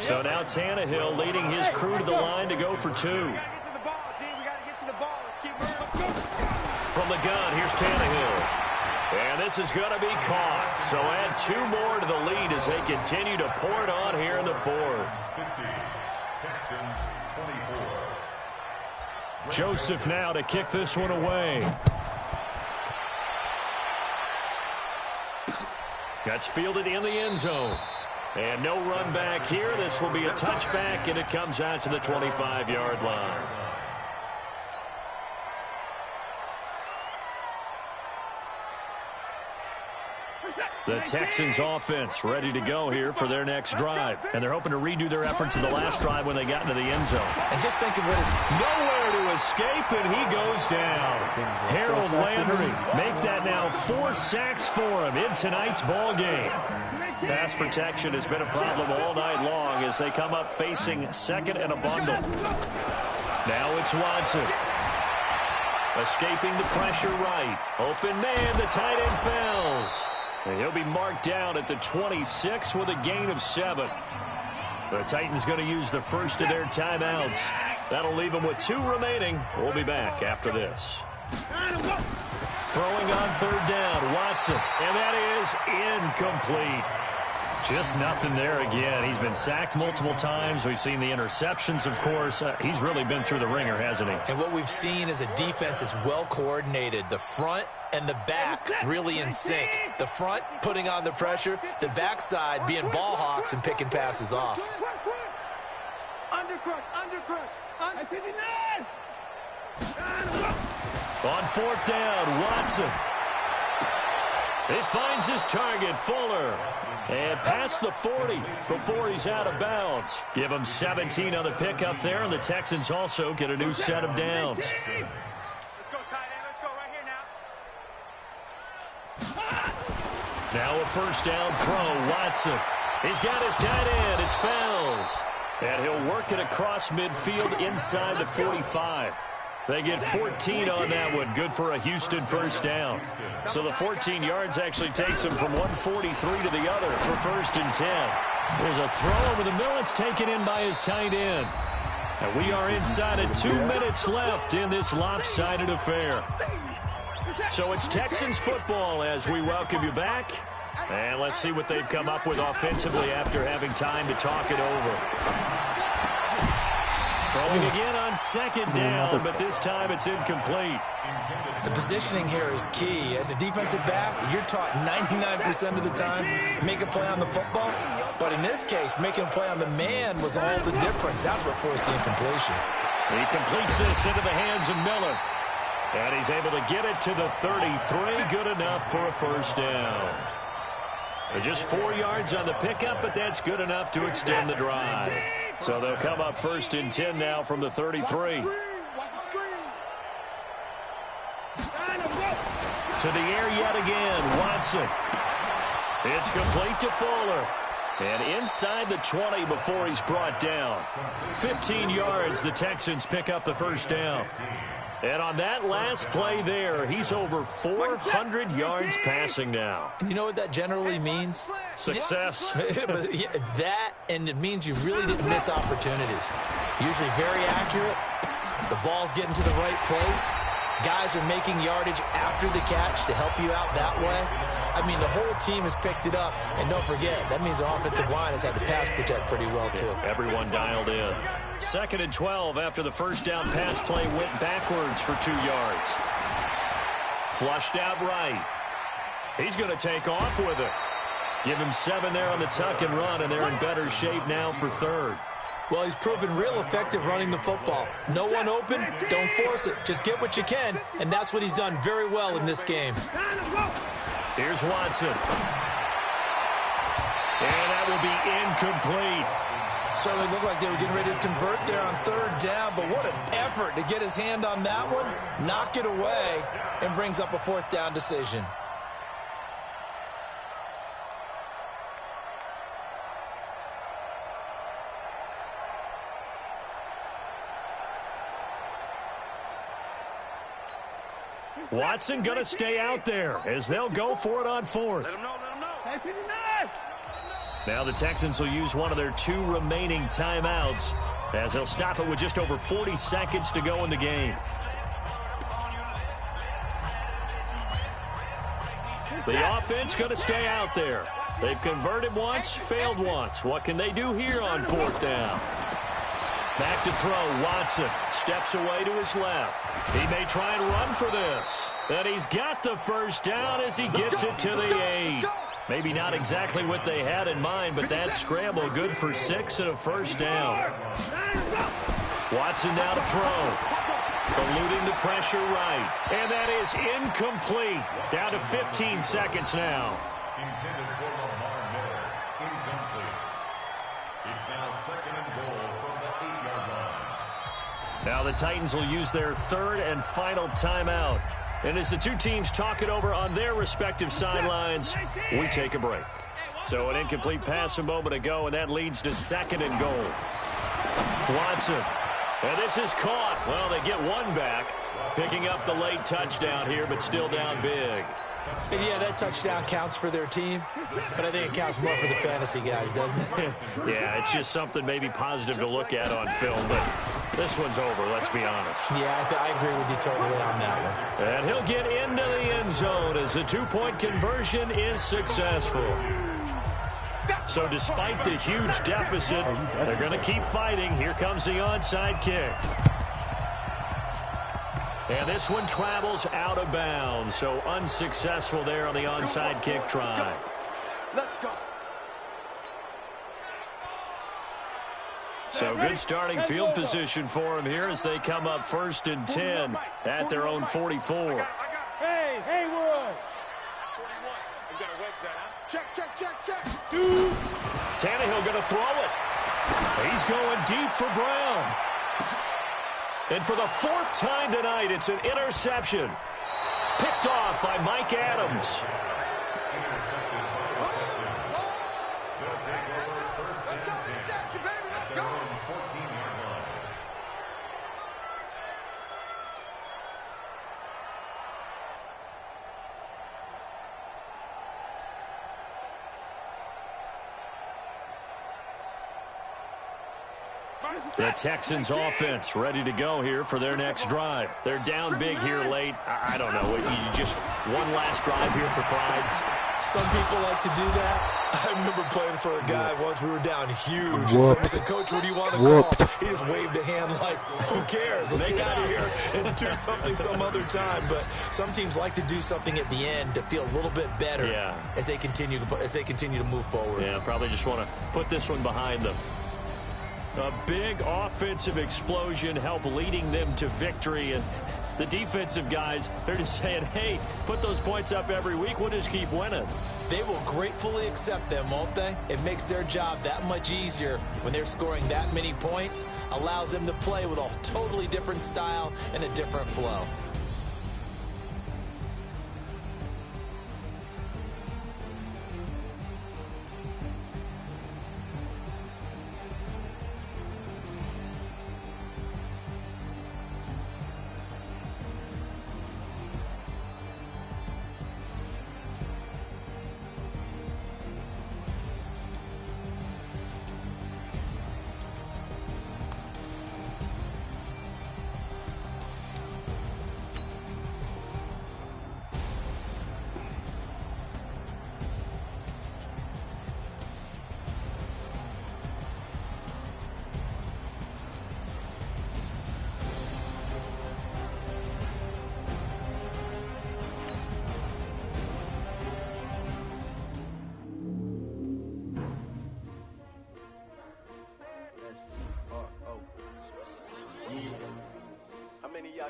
So now Tannehill leading his crew to the line to go for 2. From the gun, here's Tannehill. And this is going to be caught. So add 2 more to the lead as they continue to pour it on here in the 4th. Texans 24. Joseph now to kick this one away. That's fielded in the end zone. And no run back here. This will be a touchback, and it comes out to the 25-yard line. The Texans offense ready to go here for their next drive. And they're hoping to redo their efforts in the last drive when they got into the end zone. And just think of what it's... Nowhere to escape, and he goes down. Harold Landry make that now 4 sacks for him in tonight's ball game. Pass protection has been a problem all night long as they come up facing 2nd and a bundle. Now it's Watson. Escaping the pressure right. Open man, the tight end falls. And he'll be marked down at the 26 with a gain of 7. The Titans going to use the first of their timeouts. That'll leave them with 2 remaining. We'll be back after this. Throwing on 3rd down, Watson. And that is incomplete. Just nothing there again. He's been sacked multiple times. We've seen the interceptions, of course. He's really been through the ringer, hasn't he? And what we've seen is a defense that's well coordinated. The front and the back really in sync. The front putting on the pressure, the backside being ball hawks and picking passes off. Undercrush. On 4th down, Watson. He finds his target, Fuller. And past the 40 before he's out of bounds. Give him 17 on the pickup there, and the Texans also get a new set of downs. Let's go, tight end. Let's go right here now. Now a 1st down throw, Watson. He's got his tight end. It's Fells. And he'll work it across midfield inside the 45. They get 14 on that one. Good for a Houston 1st down. So the 14 yards actually takes them from 143 to the other for 1st and 10. There's a throw over the middle. It's taken in by his tight end. And we are inside of 2 minutes left in this lopsided affair. So it's Texans football as we welcome you back. And let's see what they've come up with offensively after having time to talk it over. Throwing again on 2nd down, but this time it's incomplete. The positioning here is key. As a defensive back, you're taught 99% of the time, make a play on the football. But in this case, making a play on the man was all the difference. That's what forced the incompletion. He completes this into the hands of Miller. And he's able to get it to the 33. Good enough for a 1st down. Just 4 yards on the pickup, but that's good enough to extend the drive. So they'll come up 1st and 10 now from the 33. To the air yet again, Watson. It's complete to Fuller. And inside the 20 before he's brought down. 15 yards, the Texans pick up the 1st down. And on that last play there, he's over 400 yards passing now. You know what that generally means? Success. That, and it means you really didn't miss opportunities. Usually very accurate. The ball's getting to the right place. Guys are making yardage after the catch to help you out that way. I mean, the whole team has picked it up. And don't forget, that means the offensive line has had to pass protect pretty well, too. Everyone dialed in. 2nd and 12 after the 1st down pass play went backwards for 2 yards. Flushed out right. He's going to take off with it. Give him 7 there on the tuck and run, and they're in better shape now for third. Well, he's proven real effective running the football. No one open, don't force it. Just get what you can, and that's what he's done very well in this game. Here's Watson. And that will be incomplete. Certainly looked like they were getting ready to convert there on third down, but what an effort to get his hand on that one, knock it away, and brings up a fourth down decision. Watson going to stay out there as they'll go for it on fourth. Let him know. Now the Texans will use one of their 2 remaining timeouts as they'll stop it with just over 40 seconds to go in the game. The offense going to stay out there. They've converted once, failed once. What can they do here on fourth down? Back to throw, Watson steps away to his left. He may try and run for this. And he's got the first down as he gets it to the 8. Maybe not exactly what they had in mind, but that scramble good for 6 and a first down. Watson now to throw. Eluding the pressure right. And that is incomplete. Down to 15 seconds now. Intended for Lamar Miller. Incomplete. It's now 2nd and goal from the 8-yard line. Now the Titans will use their 3rd and final timeout. And as the 2 teams talk it over on their respective sidelines, we take a break. So an incomplete pass a moment ago, and that leads to 2nd and goal. Watson. And this is caught. Well, they get one back, picking up the late touchdown here, but still down big. And yeah, that touchdown counts for their team, but I think it counts more for the fantasy guys, doesn't it? Yeah, it's just something maybe positive to look at on film, but this one's over, let's be honest. Yeah, I agree with you totally on that one. And he'll get into the end zone as the 2-point conversion is successful. So despite the huge deficit, they're going to keep fighting. Here comes the onside kick. And this one travels out of bounds, so unsuccessful there on the onside kick try. Let's go. So good starting field position for them here as they come up 1st and 10 at their own 44. Hey, Haywood. 41. You got to wedge that, huh? Check. Tannehill going to throw it. He's going deep for Brown. And for the 4th time tonight, it's an interception. Picked off by Mike Adams. Intercepted by the Texans. They'll take over 1st and 10 at their own 14-yard line. The Texans offense ready to go here for their next drive. They're down big here late. I don't know. You just one last drive here for pride. Some people like to do that. I remember playing for a guy once. We were down huge. And someone said, Coach, what do you want to call? He just waved a hand like, who cares? Let's get out of here and do something some other time. But some teams like to do something at the end to feel a little bit better as they continue to move forward. Yeah, probably just want to put this one behind them. A big offensive explosion helped leading them to victory. And the defensive guys, they're just saying, hey, put those points up every week. We'll just keep winning. They will gratefully accept them, won't they? It makes their job that much easier when they're scoring that many points. Allows them to play with a totally different style and a different flow.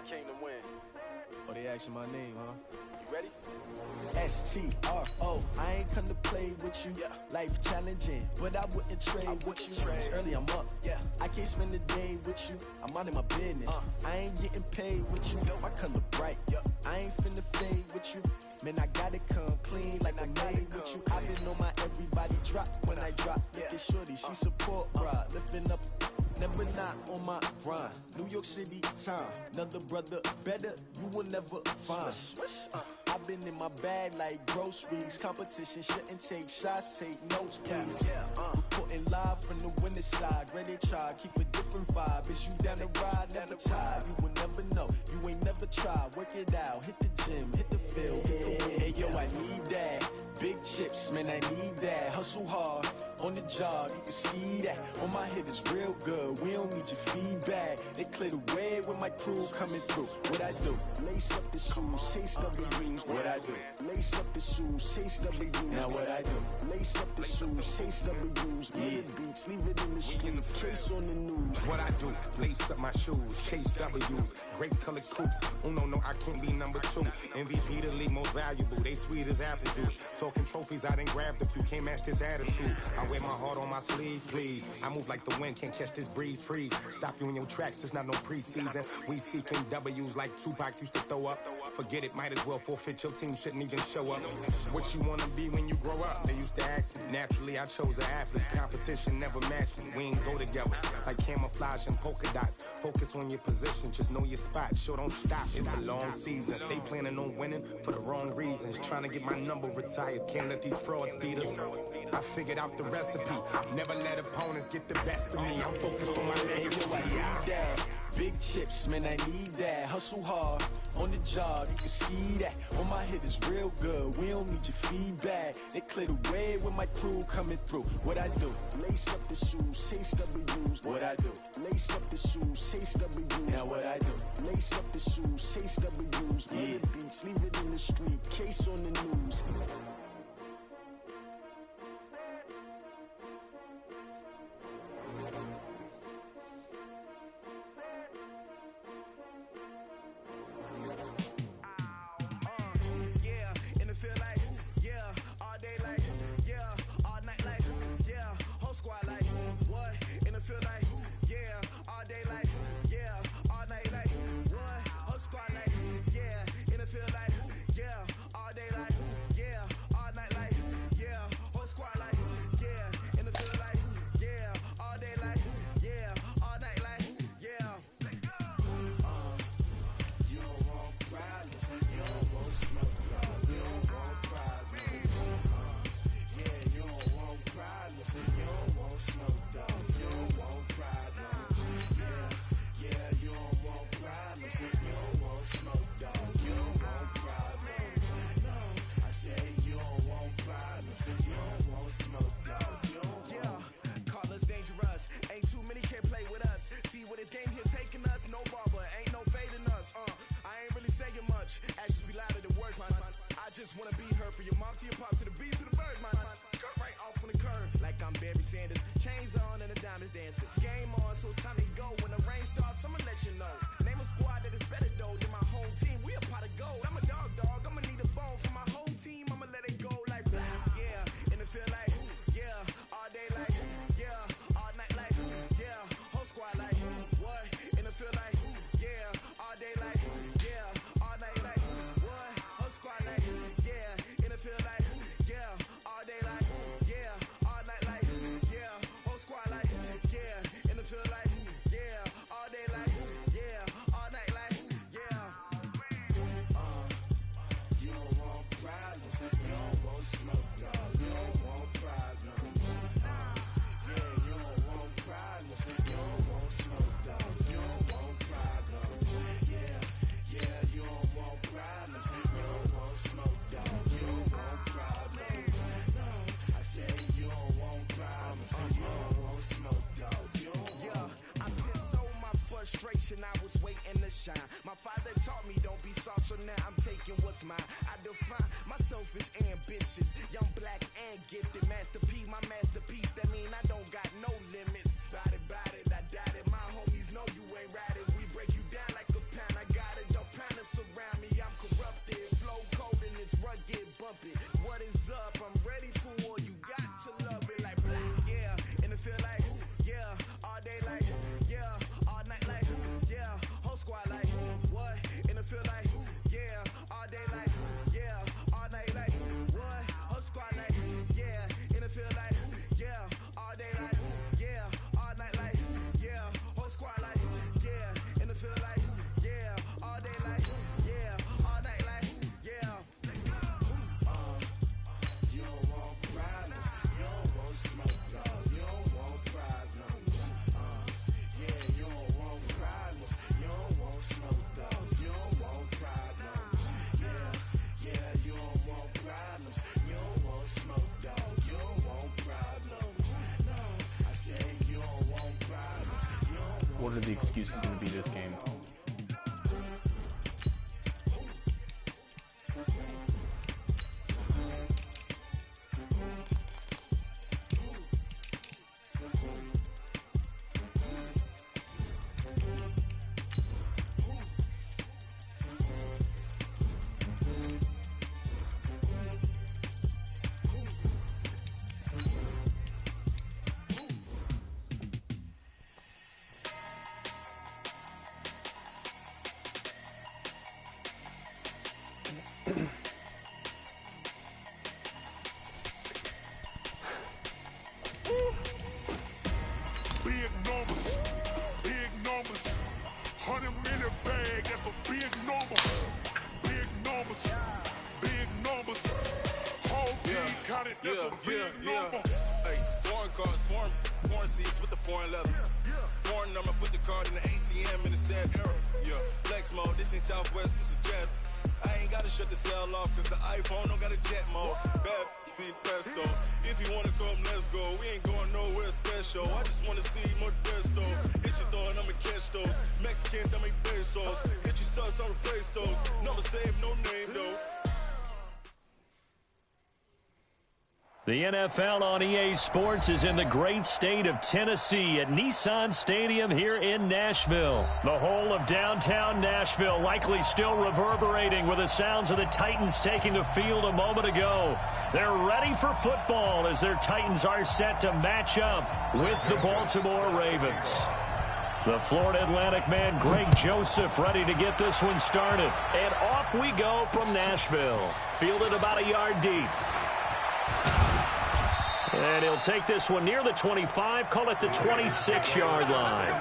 came to win. Oh, they asking my name, huh? You ready? STRO, I ain't come to play with you. Life challenging, but I wouldn't trade with you. It's early, I'm up. I can't spend the day with you. I'm minding my business. I ain't getting paid with you. My color bright. I ain't finna fade with you. Man, I gotta come clean like I made with you. I've been on my everybody drop when I drop. Look at shorty, she support ride. Lifting up, never not on my grind. New York City time. Another brother better, you will never find. I've been in my bag like groceries. Competition shouldn't take shots, take notes, please. Reporting live from the winning side. Ready to try, keep a different vibe. Is you down the ride, never tired. You will never know, you ain't never tried. Work it out, hit the gym, hit the field, hit the wind. Hey yo, I need that. Big chips, man, I need that. Hustle hard, on the job, you can see that. On my head is real good, we don't need your feedback. They clear the way with my crew coming through. What I do? Lace up the shoes, chase W's. What I do? Lace up the shoes, chase W's. Now what I do? Lace up the shoes, chase W's. Mid beats, leave it in the street, case on the news. What I do? Lace up my shoes, chase W's. Great colored coops. Oh no, I can't be number 2. MVP the league most valuable. They sweet as apple juice. Talking trophies, I didn't grab the few. Can't match this attitude. I wear my heart on my sleeve, please. I move like the wind, can't catch this breeze, freeze. Stop you in your tracks, there's not no preseason. We seeking W's like Tupac used to throw up. Forget it, might as well forfeit. Your team shouldn't even show up. What you wanna be when you grow up? They used to ask me. Naturally, I chose an athlete. Competition never matched me. We ain't go together like camouflage and polka dots. Focus on your position, just know your spot. Sure, don't stop. It's a long season. They planning on winning for the wrong reasons. Trying to get my number retired. Can't let these frauds beat us. I figured out the recipe. Never let opponents get the best of me. I'm focused on my legacy. Big chips, man, I need that. Hustle hard, on the job, you can see that. On my head is real good, we don't need your feedback. They clear the way with my crew coming through. What I do? Lace up the shoes, chase W's. What I do? Lace up the shoes, chase W's. Now what I do? Lace up the shoes, chase W's. Mid beats, leave it in the street, case on the news. I just wanna be her, for your mom to your pop to the beat to the bird, man. Cut right off on the curb, like I'm Barry Sanders. Chains on and the diamonds dancing. Game on, so it's time to go. When the rain starts, I'ma let you know. Name a squad that is better though than my home team. We a pot of gold. I'm a dog, I'ma need a bone for my whole team. I'ma let it go like blah. Yeah, and it feel like yeah, all day like yeah, all night like yeah, whole squad like what? And it feel like yeah, all day like yeah, all night like what? Whole squad like yeah, and it feel like yeah, all day like yeah, all night like yeah, whole squad like yeah, and it feel like yeah, all day like yeah, all night like yeah. You don't want problems, you don't want smoke, no, you don't want problems. Yeah, you don't want problems, you don't want smoke, dog, you don't want problems. Yeah, you don't want problems, you don't want smoke, dog, you don't want problems. No, I said you don't want problems, you don't want smoke, dog, you don't want. Yeah, I pissed so my frustration, I was waiting to shine. My father taught me don't be soft, so now I'm taking what's mine. I define myself as ambitious, young, black, and gifted. Master P, my masterpiece, that mean I don't got no limits. Bout it, I doubt it. My homies know you ain't ride it. We break you down like a pound. I got it what are the excuses going to be this game? The NFL on EA Sports is in the great state of Tennessee at Nissan Stadium here in Nashville. The whole of downtown Nashville likely still reverberating with the sounds of the Titans taking the field a moment ago. They're ready for football as their Titans are set to match up with the Baltimore Ravens. The Florida Atlantic man Greg Joseph ready to get this one started. And off we go from Nashville. Fielded about a yard deep. And he'll take this one near the 25, call it the 26-yard line.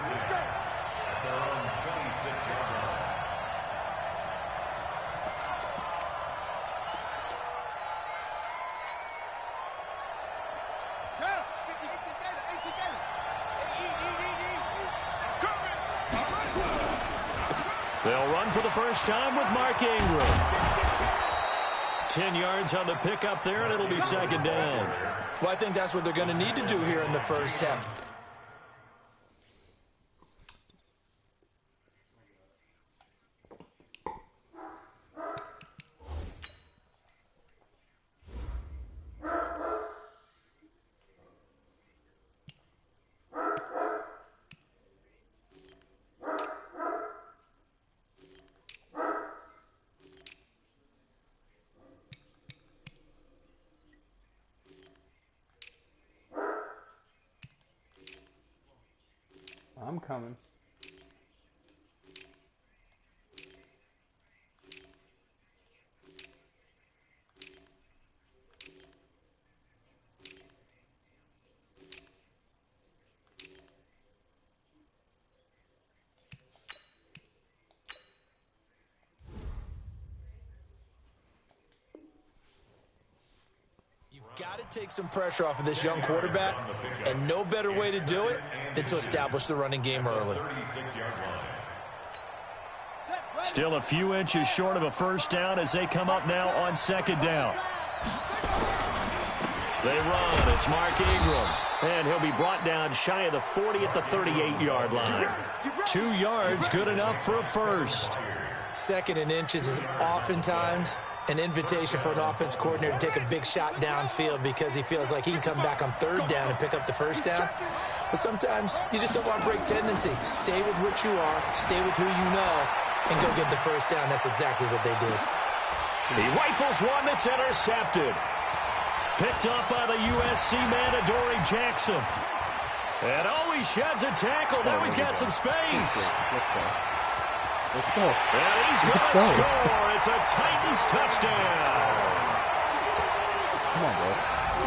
They'll run for the first time with Mark Ingram. 10 yards on the pickup there, and it'll be second down. Well, I think that's what they're going to need to do here in the first half. I'm coming. Got to take some pressure off of this young quarterback, and no better way to do it than to establish the running game early. Still a few inches short of a first down as they come up now on second down. They run. It's Mark Ingram. And he'll be brought down shy of the 40 at the 38-yard line. 2 yards, good enough for a first. Second and inches is oftentimes an invitation for an offense coordinator to take a big shot downfield because he feels like he can come back on third down and pick up the first down. But sometimes you just don't want to break tendency. Stay with what you are, stay with who you know, and go get the first down. That's exactly what they did. He rifles one that's intercepted. Picked up by the USC man, Adoree Jackson. And he sheds a tackle. Now he's got some space. Let's go. And he's going to score. It's a Titans touchdown. Come on, bro.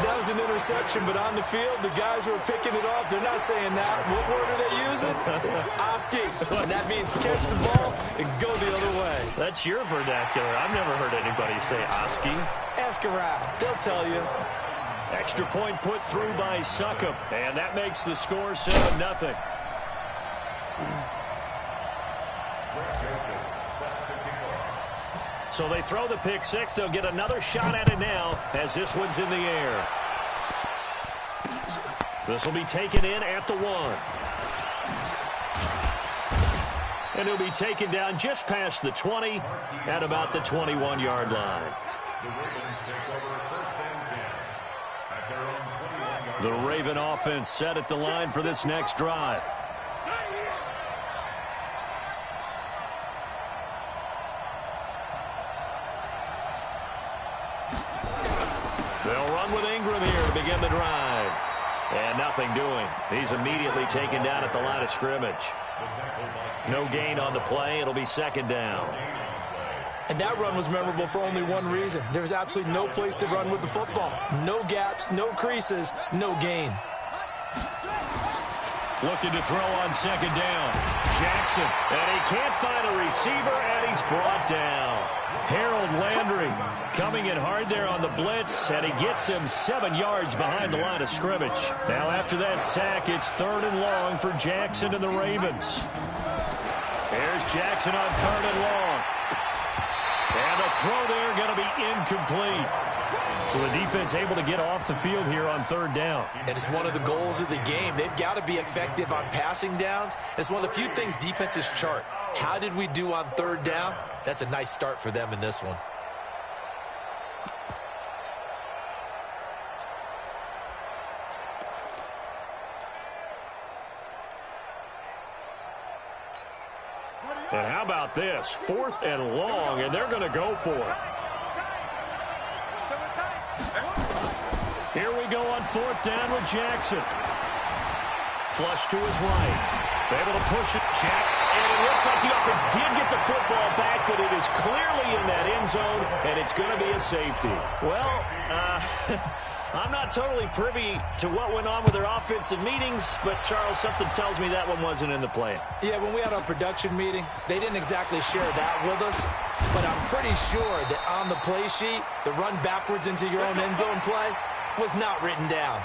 That was an interception, but on the field, the guys who are picking it off, they're not saying that. What word are they using? It's Oski. And that means catch the ball and go the other way. That's your vernacular. I've never heard anybody say Oski. Ask around. They'll tell you. Extra point put through by Succop. And that makes the score 7-0. So they throw the pick six. They'll get another shot at it now as this one's in the air. This will be taken in at the 1. And he'll be taken down just past the 20 at about the 21-yard line. The Ravens take over 1st and 10 at their own 21-yard line. The Raven offense set at the line for this next drive. They'll run with Ingram here to begin the drive. And nothing doing. He's immediately taken down at the line of scrimmage. No gain on the play. It'll be 2nd down. And that run was memorable for only one reason. There was absolutely no place to run with the football. No gaps, no creases, no gain. Looking to throw on 2nd down. Jackson, and he can't find a receiver, and he's brought down. Harold Landry coming in hard there on the blitz, and he gets him 7 yards behind the line of scrimmage. Now after that sack, it's 3rd and long for Jackson and the Ravens. There's Jackson on 3rd and long. And the throw there going to be incomplete. So the defense able to get off the field here on 3rd down. And it's one of the goals of the game. They've got to be effective on passing downs. It's one of the few things defenses chart. How did we do on 3rd down? That's a nice start for them in this one. And how about this? 4th and long, and they're going to go for it. Here we go on 4th down with Jackson. Flush to his right. Able to push it, check. And it looks like the offense did get the football back, but it is clearly in that end zone, and it's going to be a safety. Well, I'm not totally privy to what went on with their offensive meetings, but, Charles, something tells me that one wasn't in the plan. Yeah, when we had our production meeting, they didn't exactly share that with us, but I'm pretty sure that on the play sheet, the run backwards into your own end zone play was not written down.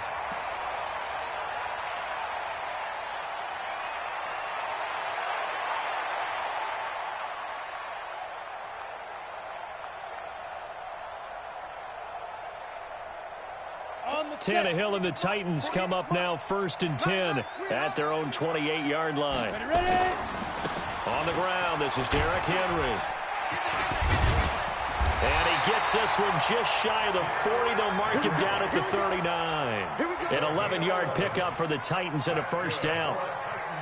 Tannehill and the Titans come up now 1st and 10 at their own 28-yard line. On the ground, this is Derrick Henry. And he gets this one just shy of the 40. They'll mark him down at the 39. An 11-yard pickup for the Titans and a 1st down.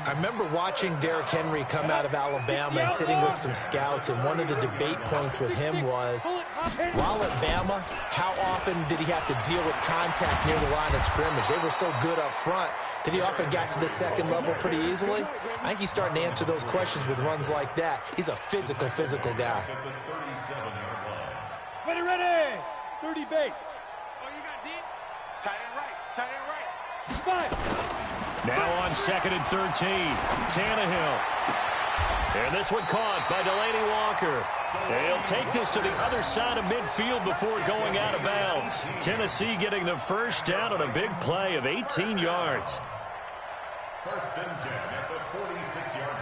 I remember watching Derrick Henry come out of Alabama and sitting with some scouts, and one of the debate points with him was, while at Bama, how often did he have to deal with contact near the line of scrimmage? They were so good up front that he often got to the 2nd level pretty easily. I think he's starting to answer those questions with runs like that. He's a physical guy. Ready, 30 base. Oh, you got deep? Tight end right. 5. Now on 2nd and 13, Tannehill. And this one caught by Delaney Walker. They'll take this to the other side of midfield before going out of bounds. Tennessee getting the 1st down on a big play of 18 yards. 1st and 10 at the 46-yard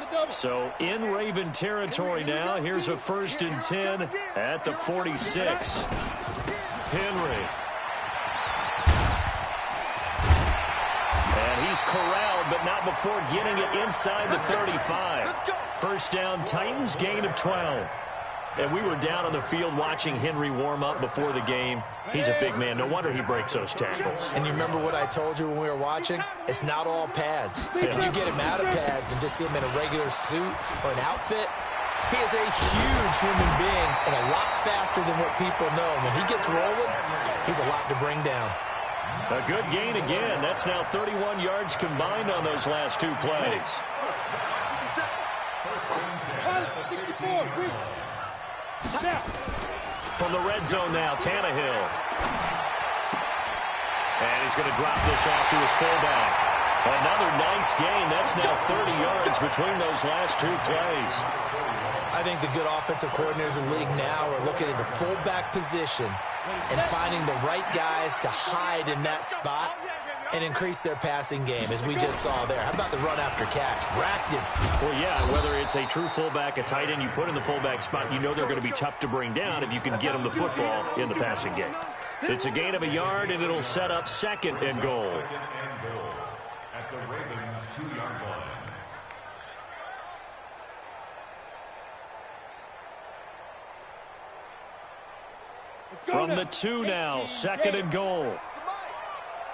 line. So in Raven territory now. Here's a 1st and 10 at the 46. Henry. And he's corralled, but not before getting it inside the 35. 1st down, Titans, gain of 12. And we were down on the field watching Henry warm up before the game. He's a big man. No wonder he breaks those tackles. And you remember what I told you when we were watching? It's not all pads. Yeah. When you get him out of pads and just see him in a regular suit or an outfit, he is a huge human being and a lot faster than what people know. When he gets rolling, he's a lot to bring down. A good gain again. That's now 31 yards combined on those last 2 plays. From the red zone now, Tannehill. And he's going to drop this off to his fullback. Another nice gain. That's now 30 yards between those last 2 plays. I think the good offensive coordinators in the league now are looking at the fullback position and finding the right guys to hide in that spot and increase their passing game, as we just saw there. How about the run after catch? Racked him. Well, yeah, whether it's a true fullback, a tight end you put in the fullback spot, you know they're going to be tough to bring down if you can get them the football in the passing game. It's a gain of a yard, and it'll set up 2nd and goal. At the Ravens' 2-yard From the 2 now, 2nd and goal.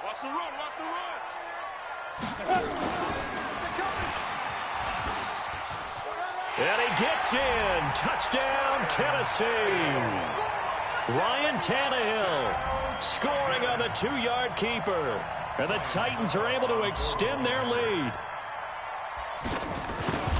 Watch the run, watch the run. And he gets in. Touchdown, Tennessee. Ryan Tannehill scoring on the 2-yard keeper. And the Titans are able to extend their lead.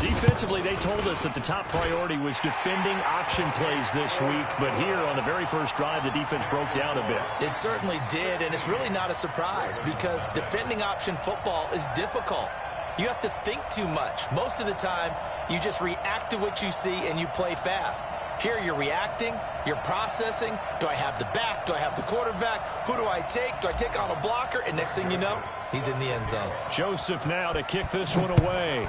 Defensively, they told us that the top priority was defending option plays this week. But here on the very first drive, the defense broke down a bit. It certainly did, and it's really not a surprise because defending option football is difficult. You have to think too much. Most of the time, you just react to what you see and you play fast. Here you're reacting, you're processing. Do I have the back? Do I have the quarterback? Who do I take? Do I take on a blocker? And next thing you know, he's in the end zone. Joseph now to kick this one away.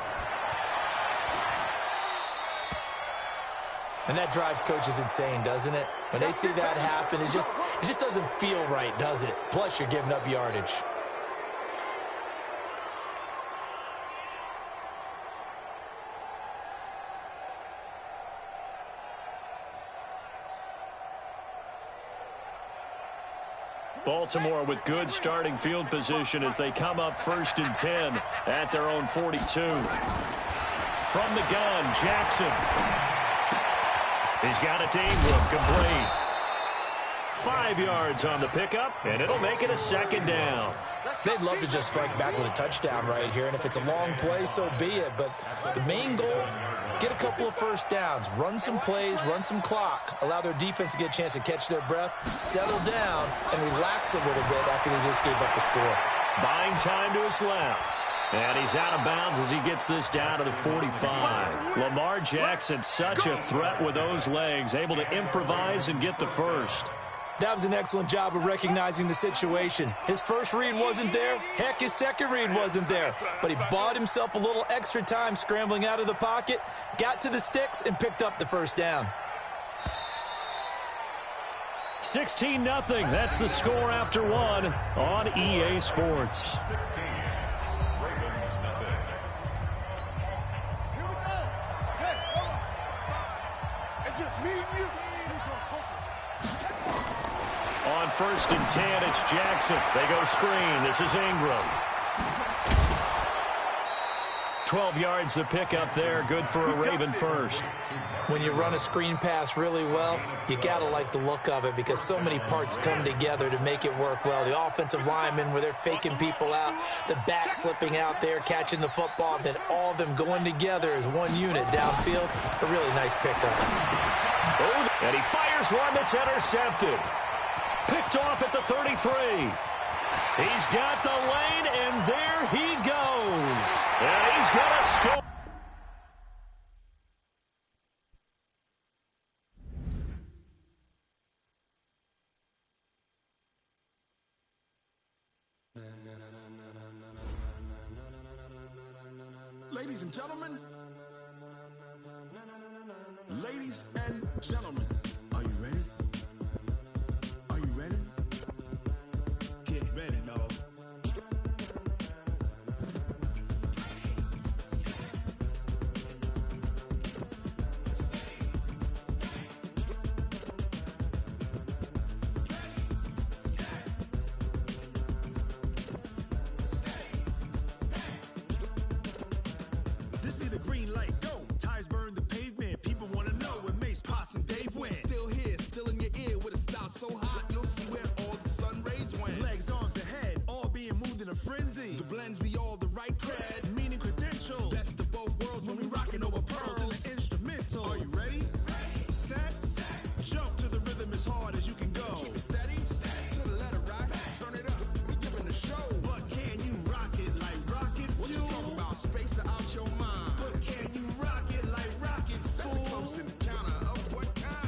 And that drives coaches insane, doesn't it? When they see that happen, it just doesn't feel right, does it? Plus, you're giving up yardage. Baltimore with good starting field position as they come up 1st and 10 at their own 42. From the gun, Jackson. He's got it to Ingram, complete. 5 yards on the pickup, and it'll make it a 2nd down. They'd love to just strike back with a touchdown right here, and if it's a long play, so be it. But the main goal, get a couple of first downs, run some plays, run some clock, allow their defense to get a chance to catch their breath, settle down, and relax a little bit after they just gave up the score. Buying time to his left. And he's out of bounds as he gets this down to the 45. Lamar Jackson, such a threat with those legs, able to improvise and get the first. That was an excellent job of recognizing the situation. His first read wasn't there. Heck, his second read wasn't there. But he bought himself a little extra time scrambling out of the pocket, got to the sticks, and picked up the first down. 16-0. That's the score after 1 on EA Sports. On 1st and 10, it's Jackson. They go screen. This is Ingram. 12 yards the pickup there. Good for a Raven first. When you run a screen pass really well, you got to like the look of it because so many parts come together to make it work well. The offensive linemen, where they're faking people out, the back slipping out there, catching the football, then all of them going together as one unit downfield. A really nice pickup. Oh, and he fires one that's intercepted. Picked off at the 33. He's got the lane, and there he goes. And he's going to score. Ladies and gentlemen. Ladies and gentlemen. Are you ready? Are you ready? Get ready, dog. This be the green light, go. Tires burn the pavement. People want to know where Mace, Potts, and Dave went. Still here, still in your ear with a style so hot, you'll see where all the sun rays went. Legs, arms, and head, all being moved in a frenzy. The blends be all the right cred, meaning credentials. Best of both worlds when we rockin' over pearls in the instrumental. Are you ready? Set, jump to the rhythm as hard as you can go. Keep it steady, to the letter rock, turn it up, we giving a show. But can you rock it like rocket fuel? What you talking about, space out your mind? But can you rock it like rockets, fool? That's a close encounter of what kind?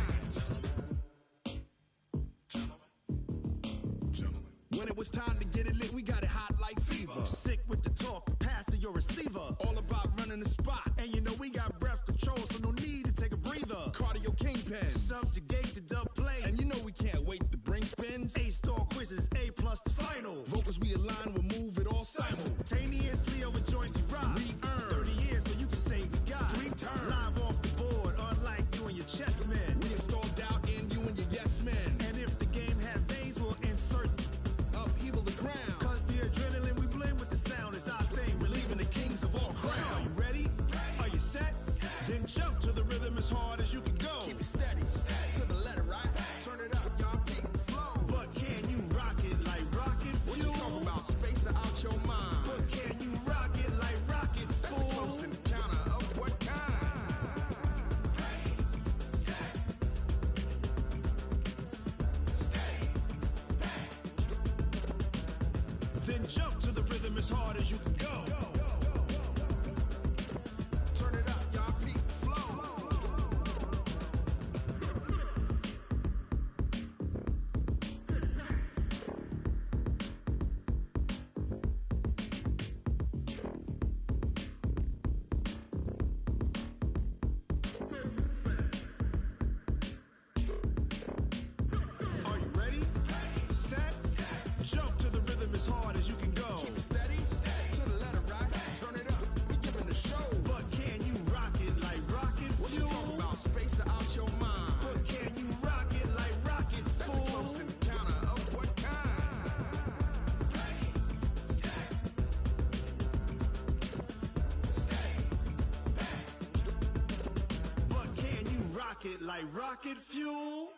Gentlemen. When it was time to get it lit, we got it hot like fever. Sick with the talk, passing your receiver. All about running the spot. And you know we got breath control, so no need to take a breather. Cardio kingpin, subjugate the dub play. And you know we can't wait to bring spins. A-star quizzes, A+ the final. Vocals we align, we'll move it all simultaneously over joints we rock. We earn 30 years, so you can say we got 3 turns. Live off the board, unlike you and your chess men. We installed doubt in you and your yes men. And if the rocket like rocket fuel.